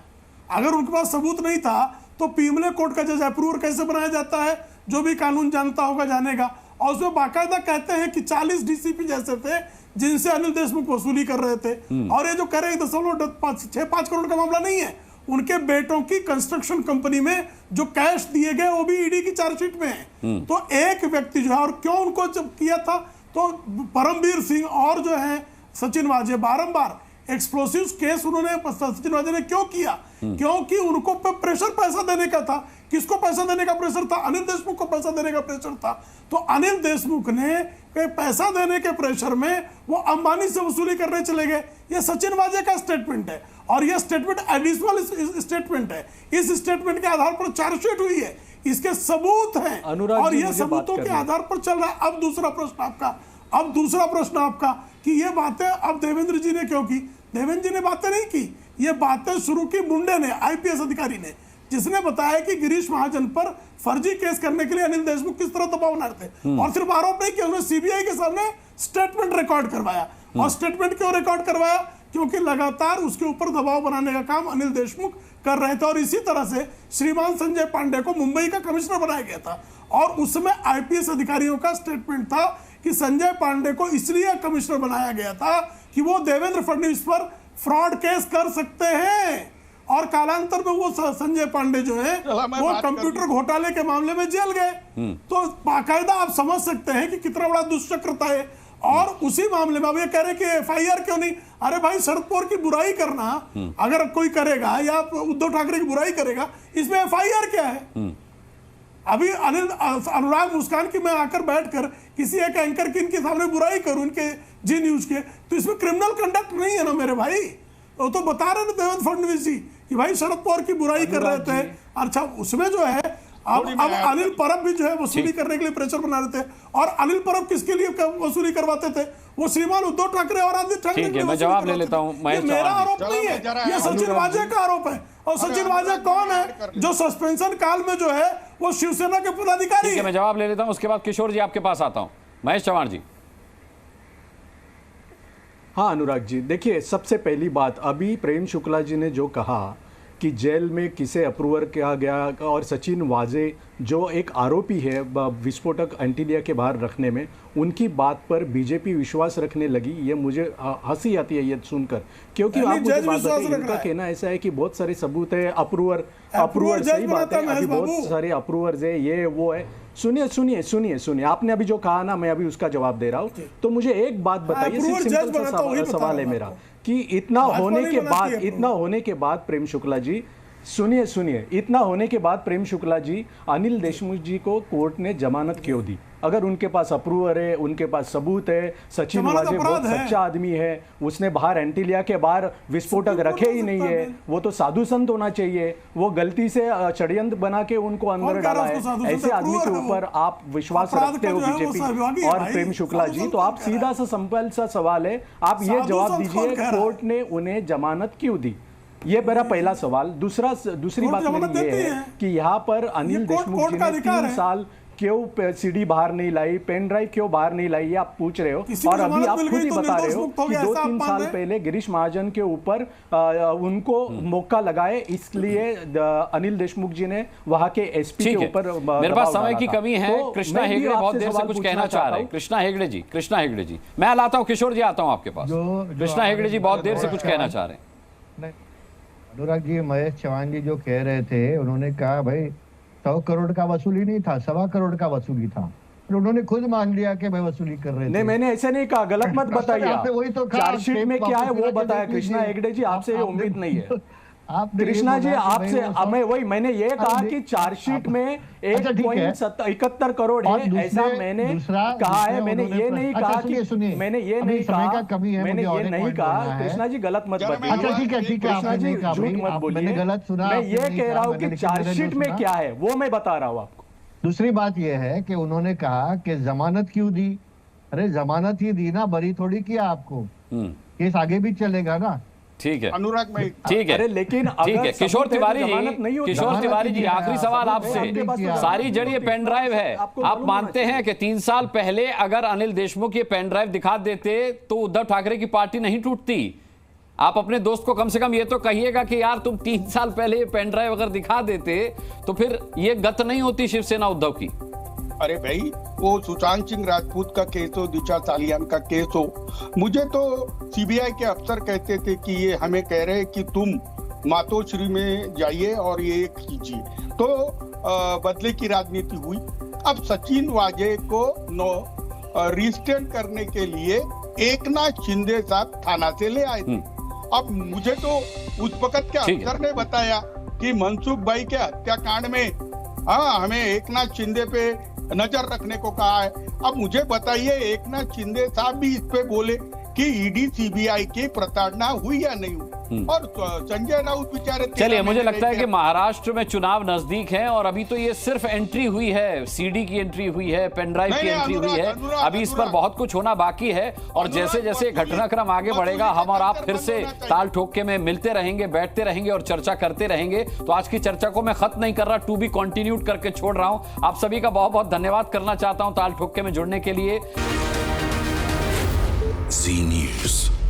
Speaker 9: अगर उनके पास सबूत नहीं था तो पीएमएलए कोर्ट का जज अप्रूवर कैसे बनाया जाता है, जो भी कानून जानता होगा जानेगा। और उसमें बाकायदा कहते हैं कि 40 डीसीपी जैसे थे जिनसे अनिल देशमुख वसूली कर रहे थे। और ये जो कह रहे हैं 6.5 करोड़ का मामला नहीं है, उनके बेटों की कंस्ट्रक्शन कंपनी में जो कैश दिए गए वो भी ईडी की चार्जशीट में है। तो एक व्यक्ति जो है, और क्यों उनको जब किया था तो परमवीर सिंह और जो है सचिन वाजे, बारंबार एक्सप्लोसिव केस उन्होंने सचिन वाजे ने क्यों किया? क्योंकि उनको प्रेशर पैसा देने का था। किसको पैसा देने का प्रेशर था? अनिल देशमुख को पैसा देने का प्रेशर था। तो अनिल देशमुख ने पैसा देने के प्रेशर में वो अंबानी से वसूली करने चले गए। ये सचिन वाजे का स्टेटमेंट है और ये स्टेटमेंट एडिशनल स्टेटमेंट है। इस स्टेटमेंट के आधार पर चार्जशीट हुई है, इसके सबूत हैं और ये सबूतों के आधार पर चल रहा है। अब दूसरा प्रश्न आपका कि ये बातें अब देवेंद्र जी ने क्यों की? देवेंद्र जी ने बातें नहीं की, ये बातें शुरू की मुंडे ने, आईपीएस अधिकारी ने, जिसने बताया कि गिरीश महाजन पर फर्जी केस करने के लिए अनिल देशमुख किस तरह दबाव बना रहे थे। और सिर्फ आरोप नहीं किया, उन्होंने सीबीआई के सामने स्टेटमेंट रिकॉर्ड करवाया। और स्टेटमेंट क्यों रिकॉर्ड करवाया? क्योंकि लगातार उसके ऊपर दबाव बनाने का काम अनिल देशमुख कर रहे थे। और इसी तरह से श्रीमान संजय पांडे को मुंबई का कमिश्नर बनाया गया था और उसमें आईपीएस अधिकारियों का स्टेटमेंट था कि संजय पांडे को इसलिए कमिश्नर बनाया गया था कि वो देवेंद्र फडणवीस पर फ्रॉड केस कर सकते हैं। और कालांतर में वो संजय पांडे जो है वो कंप्यूटर घोटाले के मामले में जेल गए। तो बाकायदा आप समझ सकते हैं कि कितना बड़ा दुष्चक्रता है। और उसी मामले में अब ये कह रहे कि एफआईआर क्यों नहीं? अरे भाई, शरद पवार की बुराई करना अगर कोई करेगा या उद्धव ठाकरे की बुराई करेगा, इसमें एफआईआर क्या है? अभी अनुराग मुस्कान की मैं आकर बैठकर किसी एक एंकर की इनके सामने बुराई करूं, इनके जी न्यूज के, तो इसमें क्रिमिनल कंडक्ट नहीं है ना मेरे भाई। वो तो बता रहे ना देवेंद्र फडणवीस जी कि भाई शरद पवार की बुराई कर रहे थे। अच्छा, उसमें जो है अब अनिल परब भी जो है वसूली करने के लिए प्रेशर बना रहे थे। और अनिल परब किसके लिए वसूली करवाते थे? वो श्रीमान उद्धव ठाकरे और आदित्य ठाकरे के लिए।
Speaker 1: मैं जवाब ले लेता हूं।
Speaker 9: ये मेरा आरोप नहीं है, ये सचिन वाजे का आरोप है। और सचिन वाजे कौन है? जो सस्पेंशन काल में जो है वो शिवसेना के पदाधिकारी है।
Speaker 1: मैं जवाब ले लेता हूं, उसके बाद किशोर जी आपके पास आता हूं। महेश चव्हाण जी।
Speaker 8: हाँ अनुराग जी, देखिए सबसे पहली बात, अभी प्रेम शुक्ला जी ने जो कहा कि जेल में किसे अप्रूवर किया गया, और सचिन वाजे जो एक आरोपी है विस्फोटक एंटीलिया के बाहर रखने में, उनकी बात पर बीजेपी विश्वास रखने लगी, ये मुझे हंसी आती है ये सुनकर। क्योंकि आप मुझे बात बताइए, इनका कहना ऐसा है कि बहुत सारे सबूत है, अप्रूवर सही बात है, अभी बहुत सारे अप्रूवर्स है, ये वो है। सुनिए, आपने अभी जो कहा ना, मैं अभी उसका जवाब दे रहा हूँ। तो मुझे एक बात बताइए, सिंपल सा सवाल है मेरा कि इतना होने के बाद प्रेम शुक्ला जी, सुनिए, इतना होने के बाद प्रेम शुक्ला जी अनिल देशमुख जी को कोर्ट ने जमानत क्यों दी? अगर उनके पास अप्रूवर है, उनके पास सबूत है, सचिन वाजे बहुत सच्चा आदमी है, उसने बाहर एंटीलिया के बाहर विस्फोटक रखे ही नहीं है, वो तो साधु संत होना चाहिए, वो गलती से षड्यंत्र बना के उनको अंदर डाला है, ऐसे आदमी के ऊपर आप विश्वास रखते हो बीजेपी और प्रेम शुक्ला जी? तो आप सीधा सा सिंपल सा सवाल है, आप ये जवाब दीजिए, कोर्ट ने उन्हें जमानत क्यों दी? ये मेरा पहला सवाल। दूसरी बात मेरी ये है कि यहाँ पर अनिल देशमुख जी ने 3 साल क्यों सीडी बाहर नहीं लाई, पेन ड्राइव क्यों बाहर नहीं लाई, ये आप पूछ रहे हो। और अभी आप खुद ही बता रहे हो कि 2-3 साल पहले गिरीश महाजन के ऊपर उनको मौका लगाए, इसलिए अनिल देशमुख जी ने वहां के एसपी के ऊपर।
Speaker 1: मेरे पास समय की कमी है। कृष्णा हेगड़े बहुत देर से कुछ कहना चाह रहे हैं। कृष्णा हेगड़े जी, मैं लाता हूँ, किशोर जी आता हूँ आपके पास। कृष्णा हेगड़े जी बहुत देर से कुछ कहना चाह रहे हैं।
Speaker 13: अनुराग जी, महेश चव्हाण जी जो कह रहे थे, उन्होंने कहा भाई 100 करोड़ का वसूली नहीं था, 1.25 करोड़ का वसूली था। उन्होंने खुद मान लिया कि मैं वसूली कर रहे थे।
Speaker 8: नहीं, मैंने ऐसे नहीं कहा, गलत मत बताइए।
Speaker 13: वही तो
Speaker 8: चार्जशीट में क्या है वो बताया। कृष्णा हेगड़े जी, आपसे ये उम्मीद नहीं है। कृष्णा जी, आपसे मैंने ये कहा कि चार्जशीट में 1.71 करोड़ है, ऐसा मैंने कहा है। मैंने ये नहीं कहा कि कृष्णा जी गलत मत बताइए।
Speaker 13: अच्छा ठीक है,
Speaker 8: कृष्णा जी झूठ मत बोलिए,
Speaker 13: गलत सुना।
Speaker 8: मैं ये कह रहा हूँ कि चार्जशीट में क्या है वो मैं बता रहा हूँ आपको।
Speaker 13: दूसरी बात यह है कि उन्होंने कहा कि जमानत क्यों दी? अरे जमानत ही दी ना, बरी थोड़ी किया आपको। केस आगे भी चलेगा ना।
Speaker 1: ठीक है
Speaker 10: अनुराग में,
Speaker 1: ठीक है,
Speaker 8: लेकिन
Speaker 1: ठीक है। किशोर तिवारी जी, आखिरी सवाल आपसे। सारी जड़ ये पेन ड्राइव है। आप मानते हैं कि 3 साल पहले अगर अनिल देशमुख ये पेन ड्राइव दिखा देते तो उद्धव ठाकरे की पार्टी नहीं टूटती? आप अपने दोस्त को कम से कम ये तो कहिएगा कि यार तुम 3 साल पहले ये पेन ड्राइव अगर दिखा देते तो फिर ये गत नहीं होती शिवसेना उद्धव की।
Speaker 10: अरे भाई, वो सुशांत सिंह राजपूत का केस हो, दिशा सालियान का केस हो, मुझे तो सीबीआई के अफसर कहते थे कि ये हमें कह रहे कि तुम मातोश्री में जाइए और ये कीजिए, तो बदले की राजनीति हुई। अब सचिन वाजे को रिस्टेंड करने के लिए एकनाथ शिंदे साहब थाना से ले आए थे। अब मुझे तो उस वक्त के अफसर ने बताया कि मनसुख भाई के हत्याकांड में हमें एकनाथ शिंदे पे नजर रखने को कहा है। अब मुझे बताइए, एकनाथ शिंदे साहब भी इस पे बोले कि ईडी सीबीआई की प्रताड़ना हुई या नहीं हुई, और संजय राउत बेचारे।
Speaker 1: चलिए, मुझे लगता है कि महाराष्ट्र में चुनाव नजदीक है और अभी तो ये सिर्फ एंट्री हुई है, सीडी की एंट्री हुई है, पेनड्राइव की एंट्री हुई है। अभी इस पर बहुत कुछ होना बाकी है और जैसे जैसे घटनाक्रम आगे बढ़ेगा हम और आप फिर से ताल ठोके में मिलते रहेंगे, बैठते रहेंगे और चर्चा करते रहेंगे। तो आज की चर्चा को मैं खत्म नहीं कर रहा, टू बी कंटिन्यूड करके छोड़ रहा हूं। आप सभी का बहुत बहुत धन्यवाद करना चाहता हूं ताल ठोके में जुड़ने के लिए।
Speaker 16: जी न्यूज़।